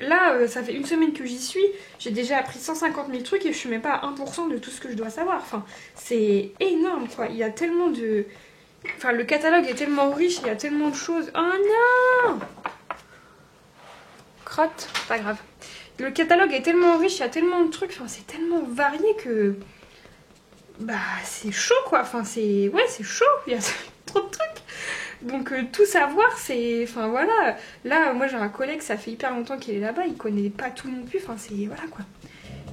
Speaker 1: Là, ça fait une semaine que j'y suis, j'ai déjà appris 150 000 trucs et je suis même pas à 1% de tout ce que je dois savoir. Enfin, c'est énorme quoi, il y a tellement de... Enfin, le catalogue est tellement riche, il y a tellement de choses... Oh non! Crotte, pas grave. Le catalogue est tellement riche, il y a tellement de trucs, enfin c'est tellement varié que... Bah, c'est chaud quoi, enfin c'est... Ouais, c'est chaud, il y a trop de trucs. Donc tout savoir, c'est... Enfin voilà, là moi j'ai un collègue, ça fait hyper longtemps qu'il est là-bas, il connaît pas tout non plus, enfin c'est... Voilà quoi.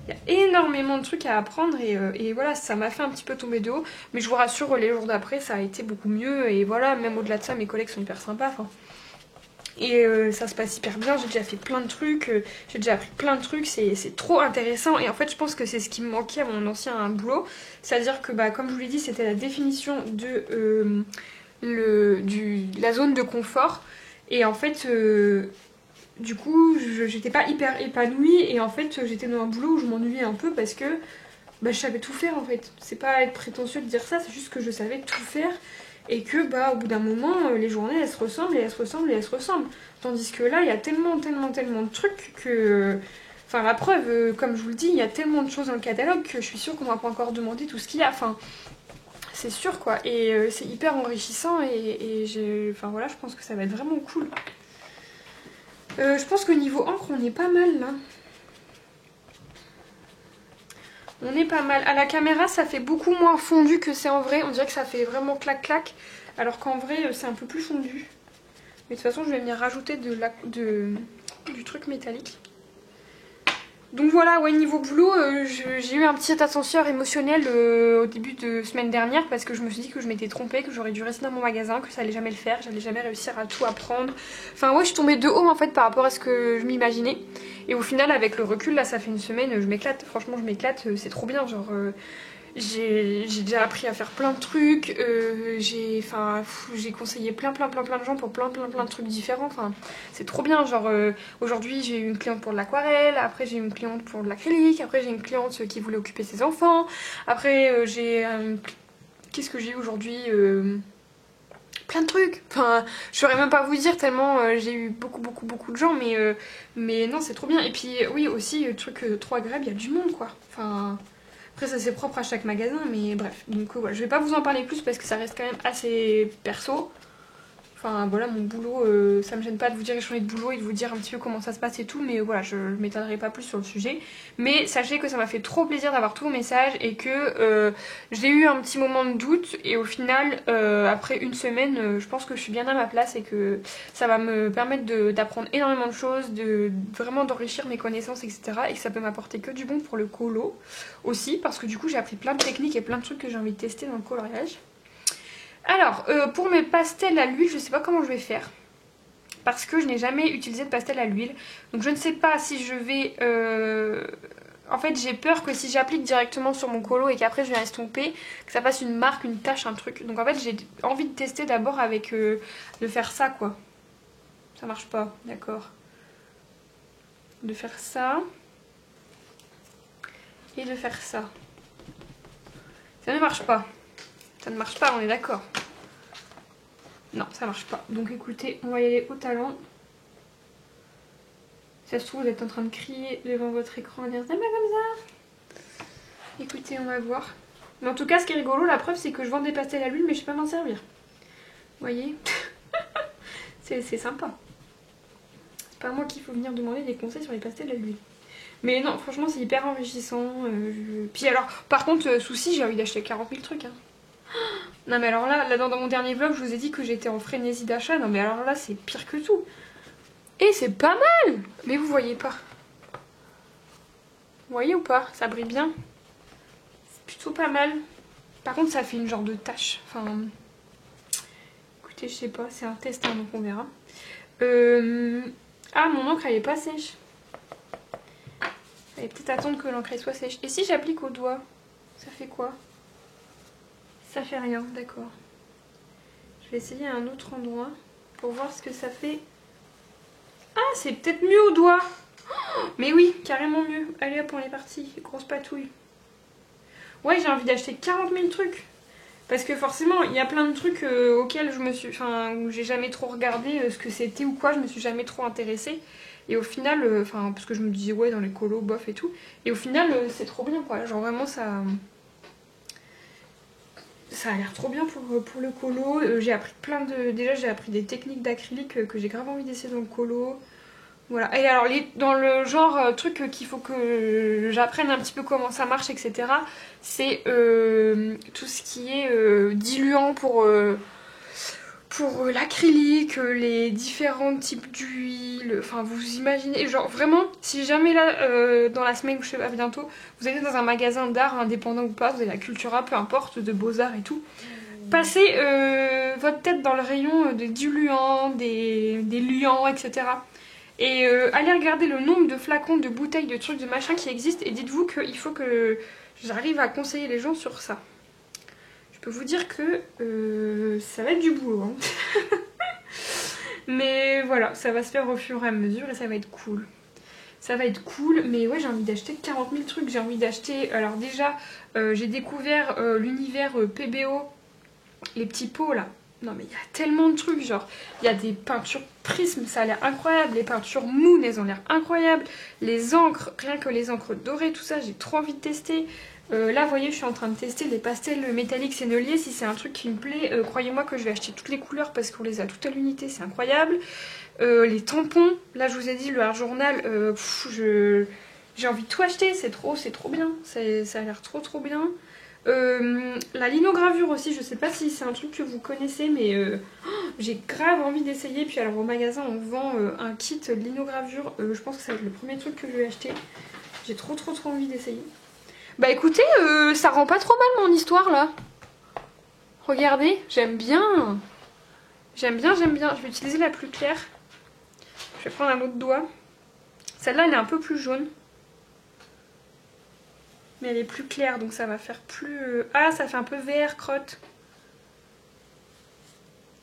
Speaker 1: Il y a énormément de trucs à apprendre et voilà, ça m'a fait un petit peu tomber de haut. Mais je vous rassure, les jours d'après, ça a été beaucoup mieux. Et voilà, même au-delà de ça, mes collègues sont hyper sympas. Enfin, et ça se passe hyper bien, j'ai déjà fait plein de trucs, j'ai déjà appris plein de trucs, c'est trop intéressant. Et en fait, je pense que c'est ce qui me manquait à mon ancien boulot. C'est-à-dire que, bah, comme je vous l'ai dit, c'était la définition de... la zone de confort et en fait du coup j'étais pas hyper épanouie et en fait j'étais dans un boulot où je m'ennuyais un peu parce que bah, je savais tout faire en fait. C'est pas être prétentieux de dire ça, c'est juste que je savais tout faire et que bah au bout d'un moment les journées elles se ressemblent et elles se ressemblent et elles se ressemblent, tandis que là il y a tellement de trucs que enfin la preuve comme je vous le dis, il y a tellement de choses dans le catalogue que je suis sûre qu'on m'a pas encore demandé tout ce qu'il y a. Enfin c'est sûr quoi, et c'est hyper enrichissant enfin voilà, je pense que ça va être vraiment cool. Je pense qu'au niveau encre on est pas mal là. On est pas mal. À la caméra ça fait beaucoup moins fondu que c'est en vrai, on dirait que ça fait vraiment clac clac, alors qu'en vrai c'est un peu plus fondu. Mais de toute façon je vais venir rajouter du truc métallique. Donc voilà, ouais, niveau boulot, j'ai eu un petit ascenseur émotionnel au début de semaine dernière parce que je me suis dit que je m'étais trompée, que j'aurais dû rester dans mon magasin, que ça allait jamais le faire, j'allais jamais réussir à tout apprendre. Enfin ouais, je suis tombée de haut en fait par rapport à ce que je m'imaginais. Et au final, avec le recul, là, ça fait une semaine, je m'éclate, franchement je m'éclate, c'est trop bien, genre... j'ai déjà appris à faire plein de trucs, j'ai conseillé plein de gens pour plein de trucs différents, enfin c'est trop bien, genre aujourd'hui j'ai eu une cliente pour de l'aquarelle, après j'ai eu une cliente pour de l'acrylique, après j'ai une cliente qui voulait occuper ses enfants, après qu'est-ce que j'ai eu aujourd'hui, plein de trucs, enfin je saurais même pas vous dire tellement j'ai eu beaucoup de gens, mais non c'est trop bien. Et puis oui aussi truc trop agréable, il y a du monde quoi, enfin après ça c'est propre à chaque magasin, mais bref, donc voilà, je vais pas vous en parler plus parce que ça reste quand même assez perso. Enfin voilà, mon boulot, ça me gêne pas de vous dire que j'ai changé de boulot et de vous dire un petit peu comment ça se passe et tout, mais voilà, je m'étalerai pas plus sur le sujet. Mais sachez que ça m'a fait trop plaisir d'avoir tous vos messages et que j'ai eu un petit moment de doute et au final, après une semaine, je pense que je suis bien à ma place et que ça va me permettre d'apprendre énormément de choses, vraiment d'enrichir mes connaissances, etc. Et que ça peut m'apporter que du bon pour le colo aussi, parce que du coup j'ai appris plein de techniques et plein de trucs que j'ai envie de tester dans le coloriage. Alors, pour mes pastels à l'huile, je sais pas comment je vais faire. Parce que je n'ai jamais utilisé de pastel à l'huile. Donc je ne sais pas si je vais... En fait, j'ai peur que si j'applique directement sur mon colo et qu'après je viens estomper, que ça fasse une marque, une tache, un truc. Donc en fait, j'ai envie de tester d'abord avec... de faire ça, quoi. Ça marche pas, d'accord. De faire ça. Et de faire ça. Ça ne marche pas. Ça ne marche pas, on est d'accord. Non, ça marche pas. Donc écoutez, on va y aller au talent. Si ça se trouve, vous êtes en train de crier devant votre écran et dire c'est pas comme ça. Écoutez, on va voir. Mais en tout cas, ce qui est rigolo, la preuve, c'est que je vends des pastels à l'huile, mais je sais pas m'en servir. Vous voyez. C'est sympa. C'est pas à moi qu'il faut venir demander des conseils sur les pastels à l'huile. Mais non, franchement, c'est hyper enrichissant. Puis alors, par contre, souci, j'ai envie d'acheter 40 000 trucs. Hein. Non mais alors là dans mon dernier vlog, je vous ai dit que j'étais en frénésie d'achat. Non mais alors là, c'est pire que tout. Et c'est pas mal. Mais vous voyez pas. Vous voyez ou pas? Ça brille bien. C'est plutôt pas mal. Par contre, ça fait une genre de tache. Enfin, écoutez, je sais pas. C'est un test, hein, donc on verra. Ah, mon encre, elle est pas sèche. Fallait peut-être attendre que l'encre soit sèche. Et si j'applique au doigt, ça fait quoi? Ça fait rien, d'accord. Je vais essayer à un autre endroit pour voir ce que ça fait. Ah, c'est peut-être mieux au doigt. Oh, mais oui, carrément mieux. Allez hop, on est parti. Grosse patouille. Ouais, j'ai envie d'acheter 40 000 trucs. Parce que forcément, il y a plein de trucs auxquels je me suis... Enfin, où j'ai jamais trop regardé ce que c'était ou quoi. Je me suis jamais trop intéressée. Et au final, enfin, parce que je me disais, ouais, dans les colos, bof et tout. Et au final, c'est trop bien, quoi. Genre vraiment, ça a l'air trop bien pour le colo. J'ai appris déjà j'ai appris des techniques d'acrylique que j'ai grave envie d'essayer dans le colo. Voilà. Et alors dans le genre truc qu'il faut que j'apprenne un petit peu comment ça marche, etc. C'est tout ce qui est diluant pour l'acrylique, les différents types d'huile, enfin vous imaginez, genre vraiment, si jamais là, dans la semaine où je sais pas bientôt, vous allez dans un magasin d'art indépendant ou pas, vous avez la Cultura, peu importe, de beaux-arts et tout, passez votre tête dans le rayon des diluants, des luants, etc. Et allez regarder le nombre de flacons, de bouteilles, de trucs, de machins qui existent et dites-vous qu'il faut que j'arrive à conseiller les gens sur ça. Je peux vous dire que ça va être du boulot. Hein. Mais voilà, ça va se faire au fur et à mesure et ça va être cool. Ça va être cool, mais ouais, j'ai envie d'acheter 40 000 trucs. J'ai envie d'acheter... Alors déjà, j'ai découvert l'univers PBO, les petits pots là. Non mais il y a tellement de trucs, genre, il y a des peintures prismes, ça a l'air incroyable. Les peintures moon, elles ont l'air incroyables. Les encres, rien que les encres dorées, tout ça, j'ai trop envie de tester. Là, vous voyez, je suis en train de tester les pastels métalliques sénoliers. Si c'est un truc qui me plaît, croyez-moi que je vais acheter toutes les couleurs parce qu'on les a toutes à l'unité, c'est incroyable. Les tampons, là, je vous ai dit, le Art Journal, j'ai envie de tout acheter, c'est trop bien. Ça a l'air trop bien. La linogravure aussi, je sais pas si c'est un truc que vous connaissez, mais j'ai grave envie d'essayer. Puis alors au magasin, on vend un kit de linogravure. Je pense que ça va être le premier truc que je vais acheter. J'ai trop envie d'essayer. Bah écoutez, ça rend pas trop mal mon histoire là. Regardez, j'aime bien. J'aime bien. Je vais utiliser la plus claire. Je vais prendre un autre doigt. Celle-là, elle est un peu plus jaune. Mais elle est plus claire, donc ça va faire plus... Ah, ça fait un peu vert, crotte.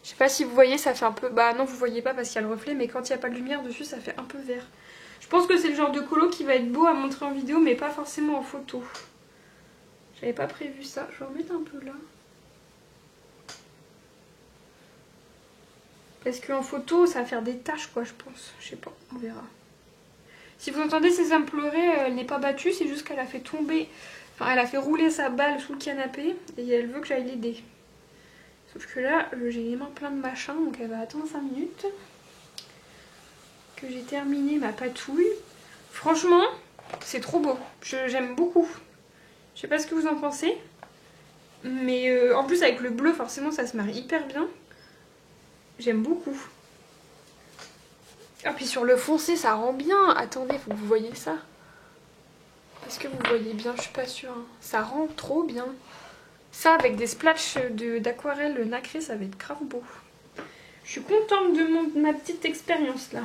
Speaker 1: Je sais pas si vous voyez, ça fait un peu... Bah non, vous voyez pas parce qu'il y a le reflet, mais quand il n'y a pas de lumière dessus, ça fait un peu vert. Je pense que c'est le genre de colo qui va être beau à montrer en vidéo, mais pas forcément en photo. J'avais pas prévu ça. Je vais en mettre un peu là. Parce qu'en photo, ça va faire des taches, quoi, je pense. Je sais pas, on verra. Si vous entendez Sésame pleurer, elle n'est pas battue, c'est juste qu'elle a fait tomber... Enfin, elle a fait rouler sa balle sous le canapé et elle veut que j'aille l'aider. Sauf que là, j'ai les mains pleines de machin, donc elle va attendre 5 minutes. Que j'ai terminé ma patouille. Franchement, c'est trop beau. J'aime beaucoup. Je sais pas ce que vous en pensez. Mais en plus, avec le bleu, forcément, ça se marie hyper bien. J'aime beaucoup. Ah, puis sur le foncé, ça rend bien. Attendez, faut que vous voyez ça. Est-ce que vous voyez bien? Je suis pas sûre. Hein. Ça rend trop bien. Ça, avec des splatchs d'aquarelle nacrée, ça va être grave beau. Je suis contente de ma petite expérience là.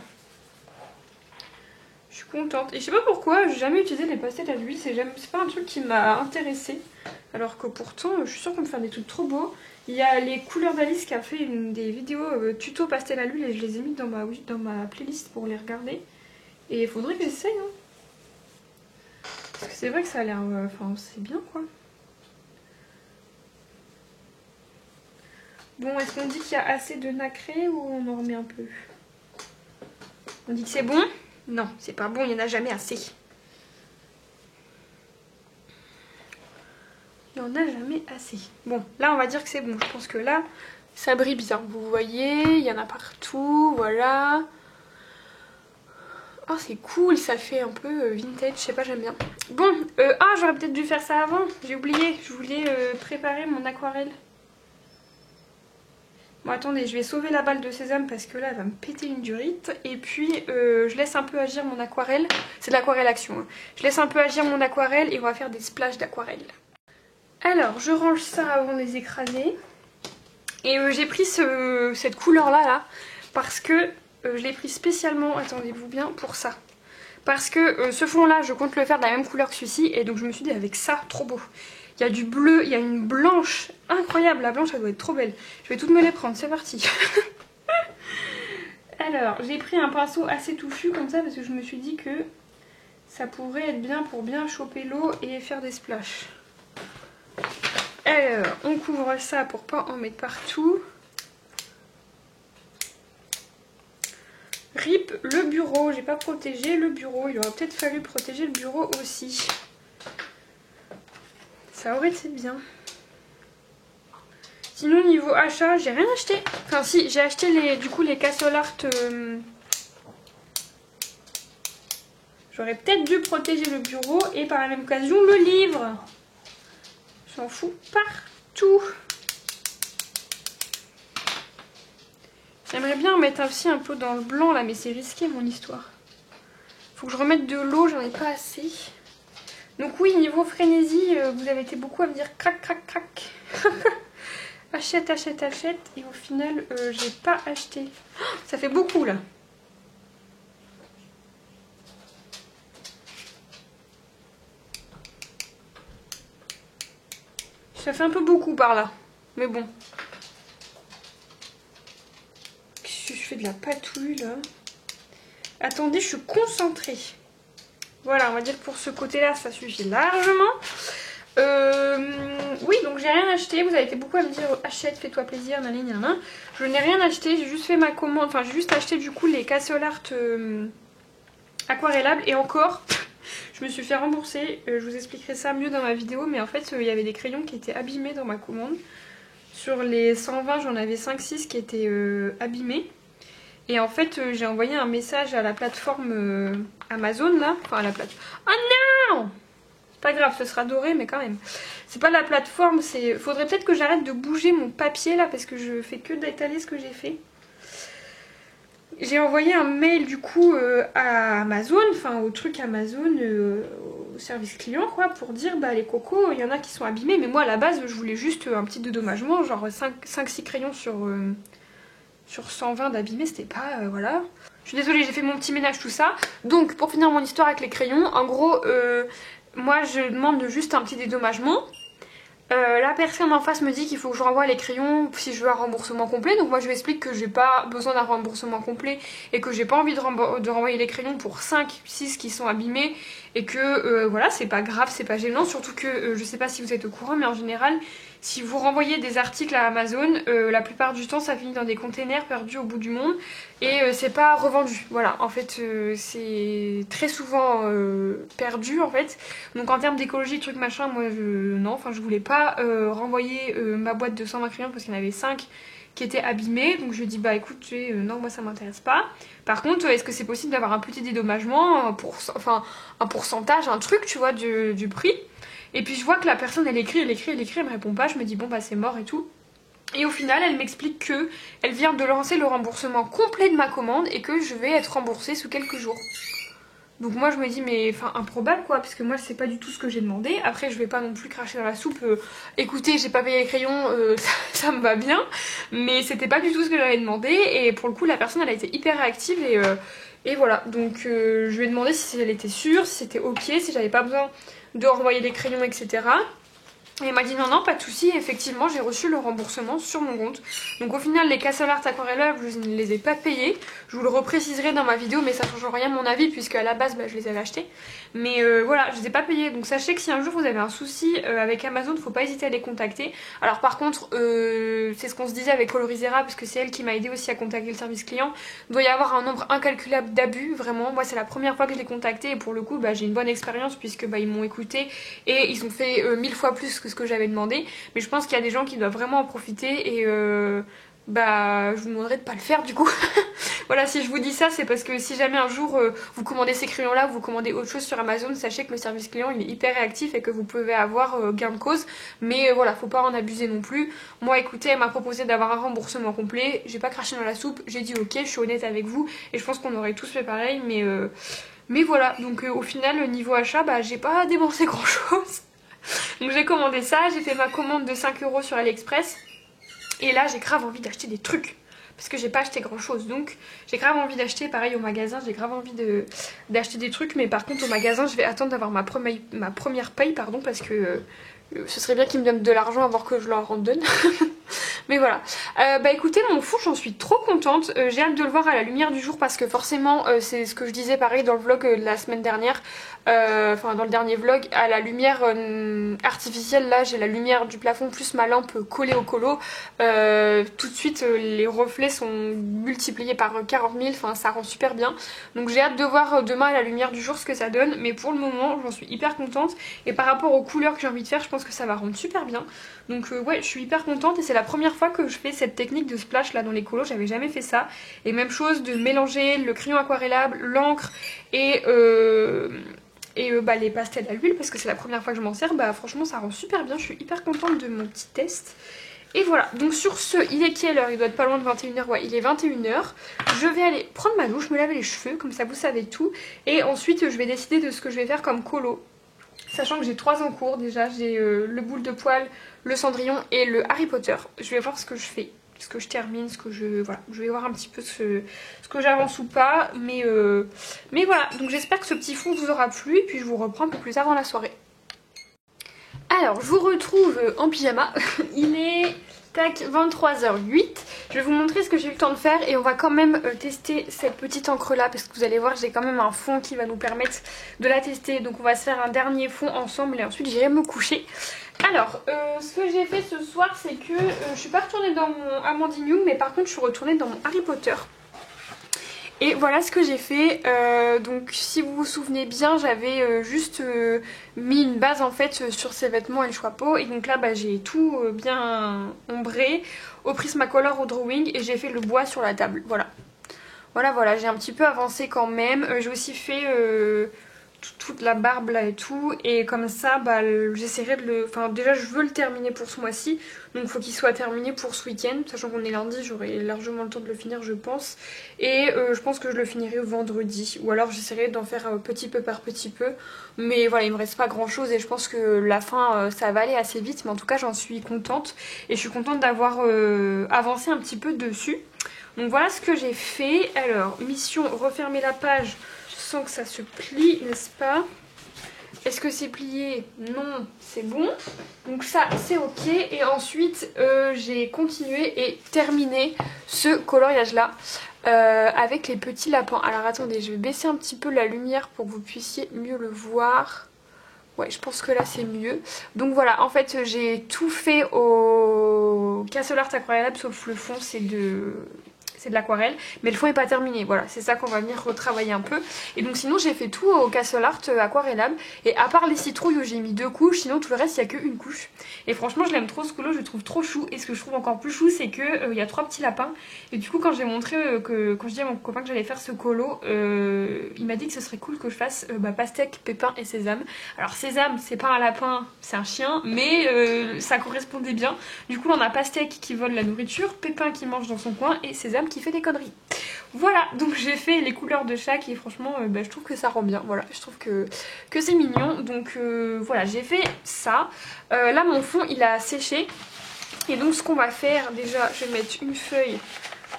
Speaker 1: Je suis contente. Et je sais pas pourquoi, j'ai jamais utilisé les pastels à l'huile. C'est pas un truc qui m'a intéressée. Alors que pourtant, je suis sûre qu'on peut faire des trucs trop beaux. Il y a les couleurs d'Alice qui a fait des vidéos tuto pastel à l'huile et je les ai mis dans ma playlist pour les regarder. Et il faudrait que j'essaye. Hein. Parce que c'est vrai que ça a l'air... Enfin, c'est bien quoi. Bon, est-ce qu'on dit qu'il y a assez de nacré ou on en remet un peu? On dit que c'est bon? Non, c'est pas bon, il n'y en a jamais assez. Il n'y en a jamais assez. Bon, là on va dire que c'est bon. Je pense que là, ça brille bien. Vous voyez, il y en a partout, voilà. Oh, c'est cool, ça fait un peu vintage, je sais pas, j'aime bien. Bon, ah, j'aurais peut-être dû faire ça avant. J'ai oublié, je voulais préparer mon aquarelle. Bon, attendez, je vais sauver la balle de sésame parce que là, elle va me péter une durite. Et puis, je laisse un peu agir mon aquarelle. C'est de l'aquarelle action. Hein. Je laisse un peu agir mon aquarelle et on va faire des splashes d'aquarelle. Alors, je range ça avant de les écraser. Et j'ai pris cette couleur-là, là, parce que je l'ai pris spécialement, attendez-vous bien, pour ça. Parce que ce fond-là, je compte le faire de la même couleur que celui-ci. Et donc, je me suis dit, avec ça, trop beau. Il y a du bleu, il y a une blanche incroyable. La blanche, elle doit être trop belle. Je vais toutes me les prendre, c'est parti. Alors, j'ai pris un pinceau assez touffu comme ça parce que je me suis dit que ça pourrait être bien pour bien choper l'eau et faire des splashes. Alors, on couvre ça pour pas en mettre partout. RIP le bureau, j'ai pas protégé le bureau. Il aurait peut-être fallu protéger le bureau aussi. Ça aurait été bien. Sinon niveau achat, j'ai rien acheté. Enfin si, j'ai acheté les Castle Art. J'aurais peut-être dû protéger le bureau et par la même occasion le livre. J'en fous partout. J'aimerais bien mettre aussi un peu dans le blanc là, mais c'est risqué mon histoire. Faut que je remette de l'eau, j'en ai pas assez. Donc oui, niveau frénésie, vous avez été beaucoup à me dire crac, crac, crac. Achète, achète, achète. Et au final, j'ai pas acheté. Oh, ça fait beaucoup là. Ça fait un peu beaucoup par là. Mais bon. Je fais de la patouille là. Attendez, je suis concentrée. Voilà, on va dire que pour ce côté-là, ça suffit largement. Oui, donc j'ai rien acheté. Vous avez été beaucoup à me dire achète, fais-toi plaisir, nanana. Je n'ai rien acheté, j'ai juste fait ma commande. Enfin, j'ai juste acheté du coup les Castle Art aquarellables. Et encore, je me suis fait rembourser. Je vous expliquerai ça mieux dans ma vidéo. Mais en fait, il y avait des crayons qui étaient abîmés dans ma commande. Sur les 120, j'en avais 5-6 qui étaient abîmés. Et en fait, j'ai envoyé un message à la plateforme Amazon là. Enfin, à la plateforme. Oh non! C'est pas grave, ce sera doré, mais quand même. C'est pas la plateforme, c'est... Faudrait peut-être que j'arrête de bouger mon papier là, parce que je fais que d'étaler ce que j'ai fait. J'ai envoyé un mail du coup à Amazon, enfin au truc Amazon, au service client quoi, pour dire bah les cocos, il y en a qui sont abîmés, mais moi à la base je voulais juste un petit dédommagement, genre 5-6 crayons sur 120 d'abîmés, c'était pas... voilà. Je suis désolée, j'ai fait mon petit ménage tout ça. Donc pour finir mon histoire avec les crayons, en gros... moi je demande juste un petit dédommagement. La personne en face me dit qu'il faut que je renvoie les crayons si je veux un remboursement complet. Donc moi je lui explique que j'ai pas besoin d'un remboursement complet et que j'ai pas envie de renvoyer les crayons pour 5, 6 qui sont abîmés. Et que voilà, c'est pas grave, c'est pas gênant. Surtout que je sais pas si vous êtes au courant, mais en général, si vous renvoyez des articles à Amazon, la plupart du temps ça finit dans des containers perdus au bout du monde. Et c'est pas revendu. Voilà, en fait c'est très souvent perdu en fait. Donc en termes d'écologie, truc machin, moi non, enfin je voulais pas renvoyer ma boîte de 120 crayons parce qu'il y en avait 5 qui étaient abîmés. Donc je lui ai dit bah écoute, non, moi ça m'intéresse pas. Par contre, est-ce que c'est possible d'avoir un petit dédommagement, un pourcentage, un truc, tu vois, du prix. Et puis je vois que la personne elle écrit, elle me répond pas. Je me dis bon bah c'est mort et tout. Et au final, elle m'explique que elle vient de lancer le remboursement complet de ma commande et que je vais être remboursée sous quelques jours. Donc moi je me dis mais enfin improbable quoi, parce que moi c'est pas du tout ce que j'ai demandé. Après je vais pas non plus cracher dans la soupe, écoutez j'ai pas payé les crayons, ça me va bien. Mais c'était pas du tout ce que j'avais demandé et pour le coup la personne elle a été hyper réactive et voilà. Donc je lui ai demandé si elle était sûre, si c'était ok, si j'avais pas besoin de renvoyer les crayons etc. Et elle m'a dit non, non, pas de souci. Effectivement, j'ai reçu le remboursement sur mon compte. Donc au final, les Castle Art aquarellables, je ne les ai pas payés. Je vous le repréciserai dans ma vidéo, mais ça change rien à mon avis, puisque à la base, bah, je les avais achetés. Mais voilà, je les ai pas payés. Donc sachez que si un jour vous avez un souci avec Amazon, faut pas hésiter à les contacter. Alors par contre, c'est ce qu'on se disait avec Colorisera, parce que c'est elle qui m'a aidé aussi à contacter le service client. Il doit y avoir un nombre incalculable d'abus, vraiment. Moi, c'est la première fois que je l'ai contacté, et pour le coup, bah, j'ai une bonne expérience, puisque bah, ils m'ont écouté, et ils ont fait 1000 fois plus que ce que j'avais demandé. Mais je pense qu'il y a des gens qui doivent vraiment en profiter et bah je vous demanderai de pas le faire du coup. Voilà, si je vous dis ça c'est parce que si jamais un jour vous commandez ces crayons là, vous commandez autre chose sur Amazon, sachez que le service client il est hyper réactif et que vous pouvez avoir gain de cause. Mais voilà, faut pas en abuser non plus. Moi écoutez, elle m'a proposé d'avoir un remboursement complet, j'ai pas craché dans la soupe, j'ai dit ok, je suis honnête avec vous et je pense qu'on aurait tous fait pareil. Mais voilà, donc au final niveau achat, bah j'ai pas dépensé grand chose. Donc j'ai commandé ça, j'ai fait ma commande de 5 € sur AliExpress. Et là j'ai grave envie d'acheter des trucs. Parce que j'ai pas acheté grand chose. Donc j'ai grave envie d'acheter, pareil au magasin, j'ai grave envie d'acheter des trucs. Mais par contre au magasin je vais attendre d'avoir ma première paye, pardon, parce que ce serait bien qu'ils me donnent de l'argent avant que je leur en donne. Mais voilà. Bah écoutez, mon four, j'en suis trop contente. J'ai hâte de le voir à la lumière du jour parce que forcément, c'est ce que je disais pareil dans le vlog de la semaine dernière. Enfin, dans le dernier vlog, à la lumière artificielle, là, j'ai la lumière du plafond plus ma lampe collée au colo. Tout de suite, les reflets sont multipliés par 40 000. Enfin, ça rend super bien. Donc j'ai hâte de voir demain à la lumière du jour ce que ça donne. Mais pour le moment, j'en suis hyper contente. Et par rapport aux couleurs que j'ai envie de faire, je pense que ça va rendre super bien. Donc ouais, je suis hyper contente et c'est la première fois que je fais cette technique de splash là dans les colos, j'avais jamais fait ça. Et même chose de mélanger le crayon aquarellable, l'encre et bah, les pastels à l'huile parce que c'est la première fois que je m'en sers. Bah franchement ça rend super bien, je suis hyper contente de mon petit test. Et voilà, donc sur ce, il est quelle heure? Il doit être pas loin de 21 h, ouais, il est 21 h. Je vais aller prendre ma douche, me laver les cheveux, comme ça vous savez tout. Et ensuite je vais décider de ce que je vais faire comme colo. Sachant que j'ai 3 en cours déjà, j'ai le boule de poil, le Cendrillon et le Harry Potter. Je vais voir ce que je fais, ce que je termine, ce que je... Voilà, je vais voir un petit peu ce que j'avance ou pas. Mais voilà, donc j'espère que ce petit fond vous aura plu et puis je vous reprends un peu plus tard dans la soirée. Alors, je vous retrouve en pyjama. Il est... Tac, 23h08. Je vais vous montrer ce que j'ai eu le temps de faire et on va quand même tester cette petite encre là parce que vous allez voir j'ai quand même un fond qui va nous permettre de la tester. Donc on va se faire un dernier fond ensemble et ensuite j'irai me coucher. Alors ce que j'ai fait ce soir c'est que je suis pas retournée dans mon Amandine mais par contre je suis retournée dans mon Harry Potter. Et voilà ce que j'ai fait, donc si vous vous souvenez bien j'avais juste mis une base en fait sur ces vêtements et le chapeau. Et donc là bah, j'ai tout bien ombré au Prismacolor, au drawing et j'ai fait le bois sur la table, voilà. Voilà, j'ai un petit peu avancé quand même, j'ai aussi fait toute la barbe là et tout et comme ça bah, j'essaierai de le... Enfin déjà je veux le terminer pour ce mois-ci donc il faut qu'il soit terminé pour ce week-end, sachant qu'on est lundi j'aurai largement le temps de le finir je pense et je pense que je le finirai vendredi ou alors j'essaierai d'en faire petit peu par petit peu mais voilà il me reste pas grand chose et je pense que la fin ça va aller assez vite mais en tout cas j'en suis contente et je suis contente d'avoir avancé un petit peu dessus. Donc voilà ce que j'ai fait. Alors mission refermer la page sans que ça se plie, n'est-ce pas? Est-ce Est-ce que c'est plié? Non, c'est bon. Donc ça, c'est ok. Et ensuite, j'ai continué et terminé ce coloriage-là avec les petits lapins. Alors attendez, je vais baisser un petit peu la lumière pour que vous puissiez mieux le voir. Ouais, je pense que là c'est mieux. Donc voilà, en fait j'ai tout fait au Castle Art Aquarelle Lab sauf le fond c'est de l'aquarelle, mais le fond est pas terminé. Voilà, c'est ça qu'on va venir retravailler un peu. Et donc sinon j'ai fait tout au Castle Art Aquarelle Lab. Et à part les citrouilles où j'ai mis 2 couches, sinon tout le reste il n'y a qu'une couche. Et franchement je l'aime trop ce colo, je le trouve trop chou. Et ce que je trouve encore plus chou c'est que il y a 3 petits lapins. Et du coup quand j'ai montré quand je dis à mon copain que j'allais faire ce colo, il m'a dit que ce serait cool que je fasse pastèque, pépin et sésame. Alors sésame c'est pas un lapin, c'est un chien, mais ça correspondait bien. Du coup là on a pastèque qui vole la nourriture, pépin qui mange dans son coin et sésame qui fait des conneries. Voilà, donc j'ai fait les couleurs de chaque et franchement je trouve que ça rend bien. Voilà, je trouve que c'est mignon. Donc voilà, j'ai fait ça. Là mon fond il a séché. Et donc ce qu'on va faire, déjà je vais mettre une feuille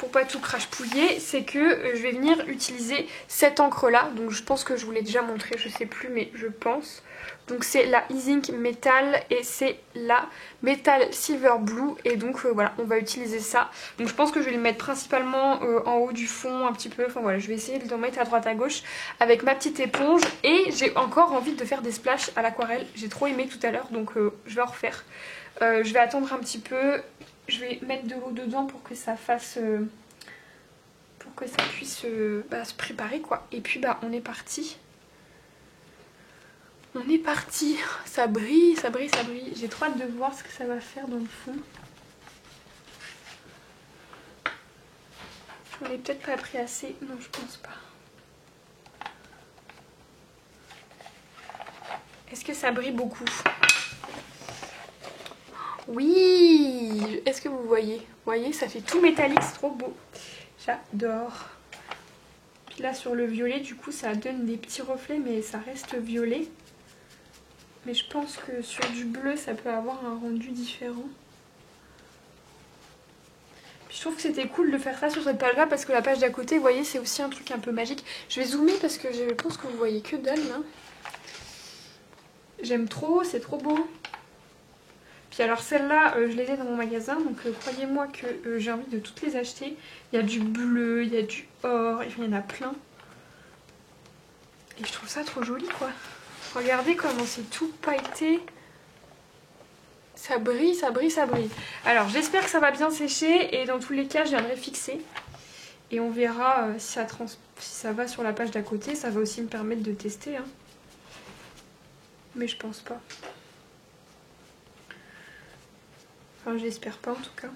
Speaker 1: pour pas tout crache-pouiller, c'est que je vais venir utiliser cette encre là. Donc je pense que je vous l'ai déjà montré, je sais plus mais je pense. Donc c'est la Ink Metal et c'est la Metal Silver Blue. Et donc voilà, on va utiliser ça. Donc je pense que je vais le mettre principalement en haut du fond un petit peu. Enfin voilà, je vais essayer de le mettre à droite à gauche avec ma petite éponge. Et j'ai encore envie de faire des splashes à l'aquarelle. J'ai trop aimé tout à l'heure, donc je vais en refaire. Je vais attendre un petit peu. Je vais mettre de l'eau dedans pour que ça fasse... pour que ça puisse se préparer quoi. Et puis on est parti. On est parti. Ça brille, ça brille, ça brille. J'ai trop hâte de voir ce que ça va faire dans le fond. J'en ai peut-être pas pris assez. Non, je pense pas. Est-ce que ça brille beaucoup? Oui! Est-ce que vous voyez? Vous voyez, ça fait tout métallique, c'est trop beau. J'adore. Puis là, sur le violet, du coup, ça donne des petits reflets, mais ça reste violet. Mais je pense que sur du bleu, ça peut avoir un rendu différent. Puis je trouve que c'était cool de faire ça sur cette page-là, parce que la page d'à côté, vous voyez, c'est aussi un truc un peu magique. Je vais zoomer parce que je pense que vous voyez que dalle, là. J'aime trop, c'est trop beau. Puis alors celles-là, je les ai dans mon magasin, donc croyez-moi que j'ai envie de toutes les acheter. Il y a du bleu, il y a du or, il y en a plein. Et je trouve ça trop joli quoi. Regardez comment c'est tout pailleté. Ça brille, ça brille, ça brille. Alors j'espère que ça va bien sécher et dans tous les cas je viendrai fixer. Et on verra si ça va sur la page d'à côté. Ça va aussi me permettre de tester. Hein. Mais je pense pas. Enfin, j'espère pas en tout cas.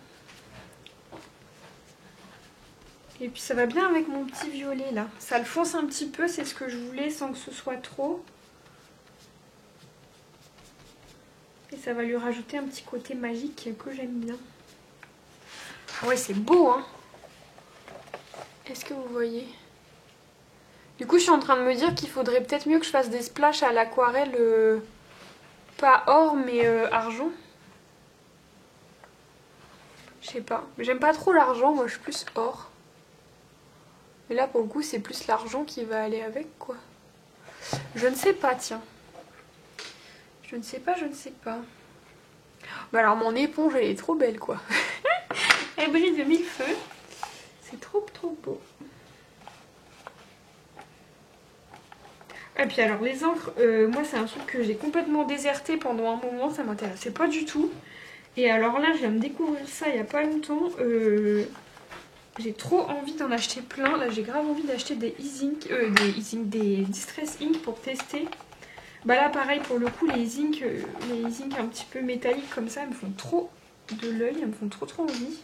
Speaker 1: Et puis ça va bien avec mon petit violet là. Ça le fonce un petit peu, c'est ce que je voulais sans que ce soit trop. Et ça va lui rajouter un petit côté magique que j'aime bien. Ah ouais, c'est beau hein. Est-ce que vous voyez? Du coup, je suis en train de me dire qu'il faudrait peut-être mieux que je fasse des splashes à l'aquarelle. Pas or, mais argent. Je sais pas. J'aime pas trop l'argent, moi je suis plus or. Mais là pour le coup c'est plus l'argent qui va aller avec quoi. Je ne sais pas tiens. Je ne sais pas, je ne sais pas. Mais alors mon éponge elle est trop belle quoi. Elle brille de mille feux. C'est trop beau. Et puis alors les encres, moi c'est un truc que j'ai complètement déserté pendant un moment, ça m'intéressait pas du tout. Et alors là je viens de découvrir ça il y a pas longtemps. J'ai trop envie d'en acheter plein. Là j'ai grave envie d'acheter des des Distress Ink pour tester. Bah là pareil pour le coup les ink un petit peu métalliques comme ça elles me font trop de l'œil, elles me font trop envie.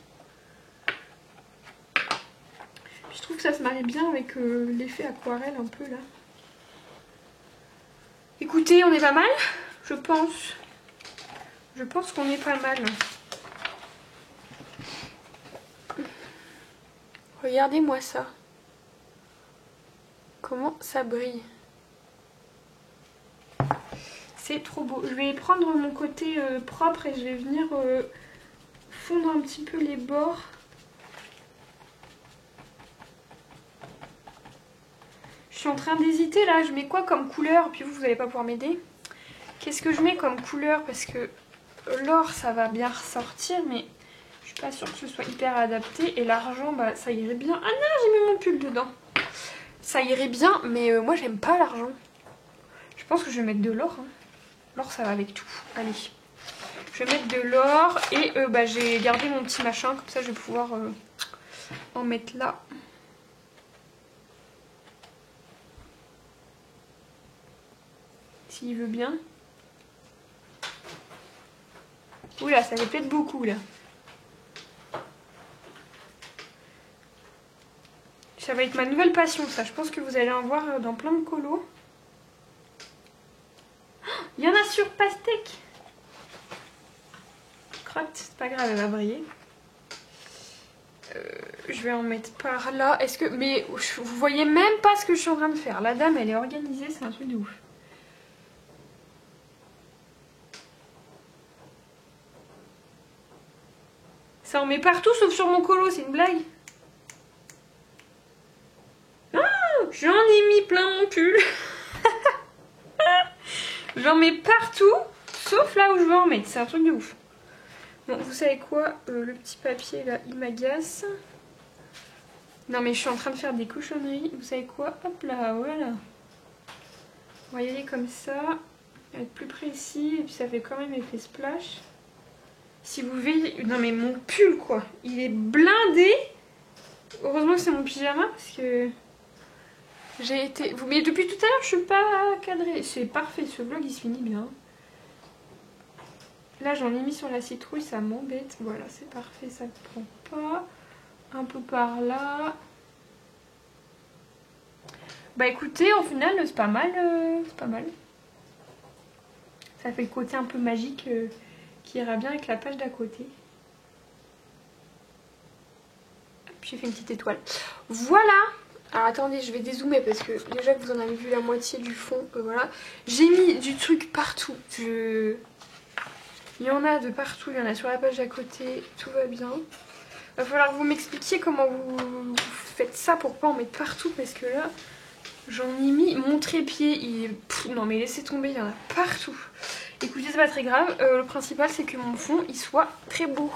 Speaker 1: Puis je trouve que ça se marie bien avec l'effet aquarelle un peu là. Écoutez, on est pas mal, je pense. Je pense qu'on est pas mal. Regardez-moi ça. Comment ça brille. C'est trop beau. Je vais prendre mon côté propre et je vais venir fondre un petit peu les bords. Je suis en train d'hésiter là. Je mets quoi comme couleur? Puis vous n'allez pas pouvoir m'aider. Qu'est-ce que je mets comme couleur? Parce que l'or ça va bien ressortir, mais je suis pas sûre que ce soit hyper adapté. Et l'argent, bah ça irait bien. Ah non, j'ai mis mon pull dedans. Ça irait bien, mais moi j'aime pas l'argent. Je pense que je vais mettre de l'or. Hein. L'or ça va avec tout. Allez. Je vais mettre de l'or et bah, j'ai gardé mon petit machin. Comme ça je vais pouvoir en mettre là. S'il veut bien. Oula, ça répète beaucoup là. Ça va être ma nouvelle passion ça. Je pense que vous allez en voir dans plein de colos. Il y en a sur pastèque. Crotte, c'est pas grave, elle va briller. Je vais en mettre par là. Est-ce que... Mais vous voyez même pas ce que je suis en train de faire. La dame, elle est organisée, c'est un truc de ouf. Ça en met partout sauf sur mon colo, c'est une blague. Ah, j'en ai mis plein mon pull. J'en mets partout sauf là où je veux en mettre, c'est un truc de ouf. Bon, vous savez quoi, le petit papier là, il m'agace. Non mais je suis en train de faire des cochonneries. Vous savez quoi, hop là, voilà. On va y aller comme ça, être plus précis et puis ça fait quand même effet splash. Si vous voyez... Non mais mon pull quoi, il est blindé. Heureusement que c'est mon pyjama parce que j'ai été... Mais depuis tout à l'heure je suis pas cadrée. C'est parfait, ce vlog il se finit bien. Là j'en ai mis sur la citrouille, ça m'embête. Voilà, c'est parfait, ça ne prend pas. Un peu par là. Bah écoutez, au final c'est pas mal. C'est pas mal. Ça fait le côté un peu magique qui ira bien avec la page d'à côté. J'ai fait une petite étoile. Voilà. Alors attendez, je vais dézoomer parce que déjà que vous en avez vu la moitié du fond, voilà. J'ai mis du truc partout. Il y en a de partout, il y en a sur la page d'à côté, tout va bien. Va falloir que vous m'expliquiez comment vous faites ça pour pas en mettre partout parce que là, j'en ai mis mon trépied. Il est... Pff, non mais laissez tomber, il y en a partout. Écoutez, c'est pas très grave. Le principal, c'est que mon fond, il soit très beau.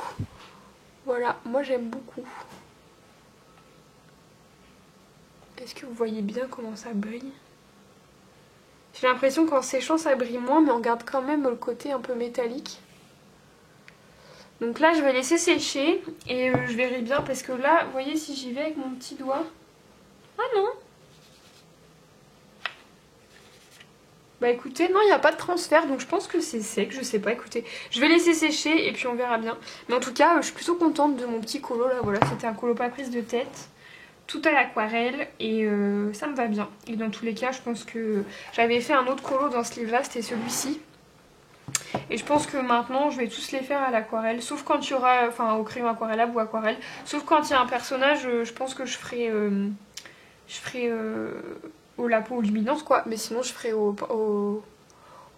Speaker 1: Voilà, moi j'aime beaucoup. Est-ce que vous voyez bien comment ça brille? J'ai l'impression qu'en séchant, ça brille moins, mais on garde quand même le côté un peu métallique. Donc là, je vais laisser sécher et je verrai bien parce que là, vous voyez, si j'y vais avec mon petit doigt... Ah non! Bah écoutez, non, il n'y a pas de transfert, donc je pense que c'est sec, je sais pas, écoutez. Je vais laisser sécher et puis on verra bien. Mais en tout cas, je suis plutôt contente de mon petit colo là, voilà, c'était un colo pas prise de tête. Tout à l'aquarelle et ça me va bien. Et dans tous les cas, je pense que j'avais fait un autre colo dans ce livre-là, c'était celui-ci. Et je pense que maintenant, je vais tous les faire à l'aquarelle, sauf quand il y aura, enfin au crayon aquarellable ou aquarelle. Sauf quand il y a un personnage, je pense que je ferai au lapeau ou luminance quoi, mais sinon je ferai au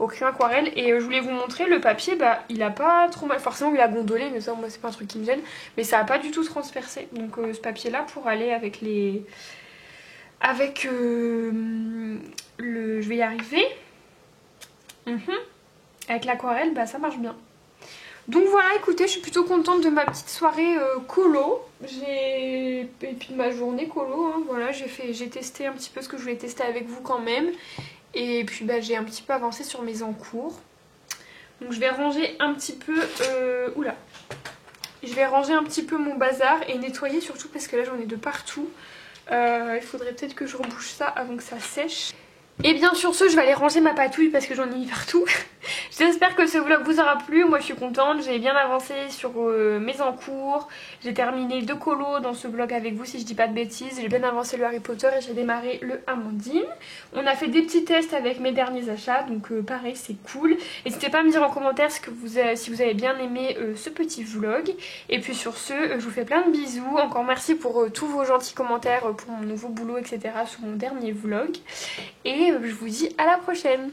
Speaker 1: crayon aquarelle. Et je voulais vous montrer le papier, bah il a pas trop mal, forcément il a gondolé, mais ça moi c'est pas un truc qui me gêne, mais ça a pas du tout transpercé. Donc ce papier là pour aller avec les... Je vais y arriver. Avec l'aquarelle, bah ça marche bien. Donc voilà, écoutez, je suis plutôt contente de ma petite soirée colo. Et puis de ma journée colo, hein, voilà, j'ai testé un petit peu ce que je voulais tester avec vous quand même. Et puis bah, j'ai un petit peu avancé sur mes encours. Donc je vais ranger un petit peu... oula. Je vais ranger un petit peu mon bazar et nettoyer surtout parce que là j'en ai de partout. Il faudrait peut-être que je rebouche ça avant que ça sèche. Et bien sur ce, je vais aller ranger ma patouille parce que j'en ai mis partout. J'espère que ce vlog vous aura plu. Moi je suis contente, j'ai bien avancé sur mes encours. J'ai terminé 2 colos dans ce vlog avec vous si je dis pas de bêtises. J'ai bien avancé le Harry Potter et j'ai démarré le Amandine. On a fait des petits tests avec mes derniers achats, donc pareil c'est cool. N'hésitez pas à me dire en commentaire si vous avez bien aimé ce petit vlog. Et puis sur ce, je vous fais plein de bisous. Encore merci pour tous vos gentils commentaires pour mon nouveau boulot, etc. sur mon dernier vlog. Et je vous dis à la prochaine.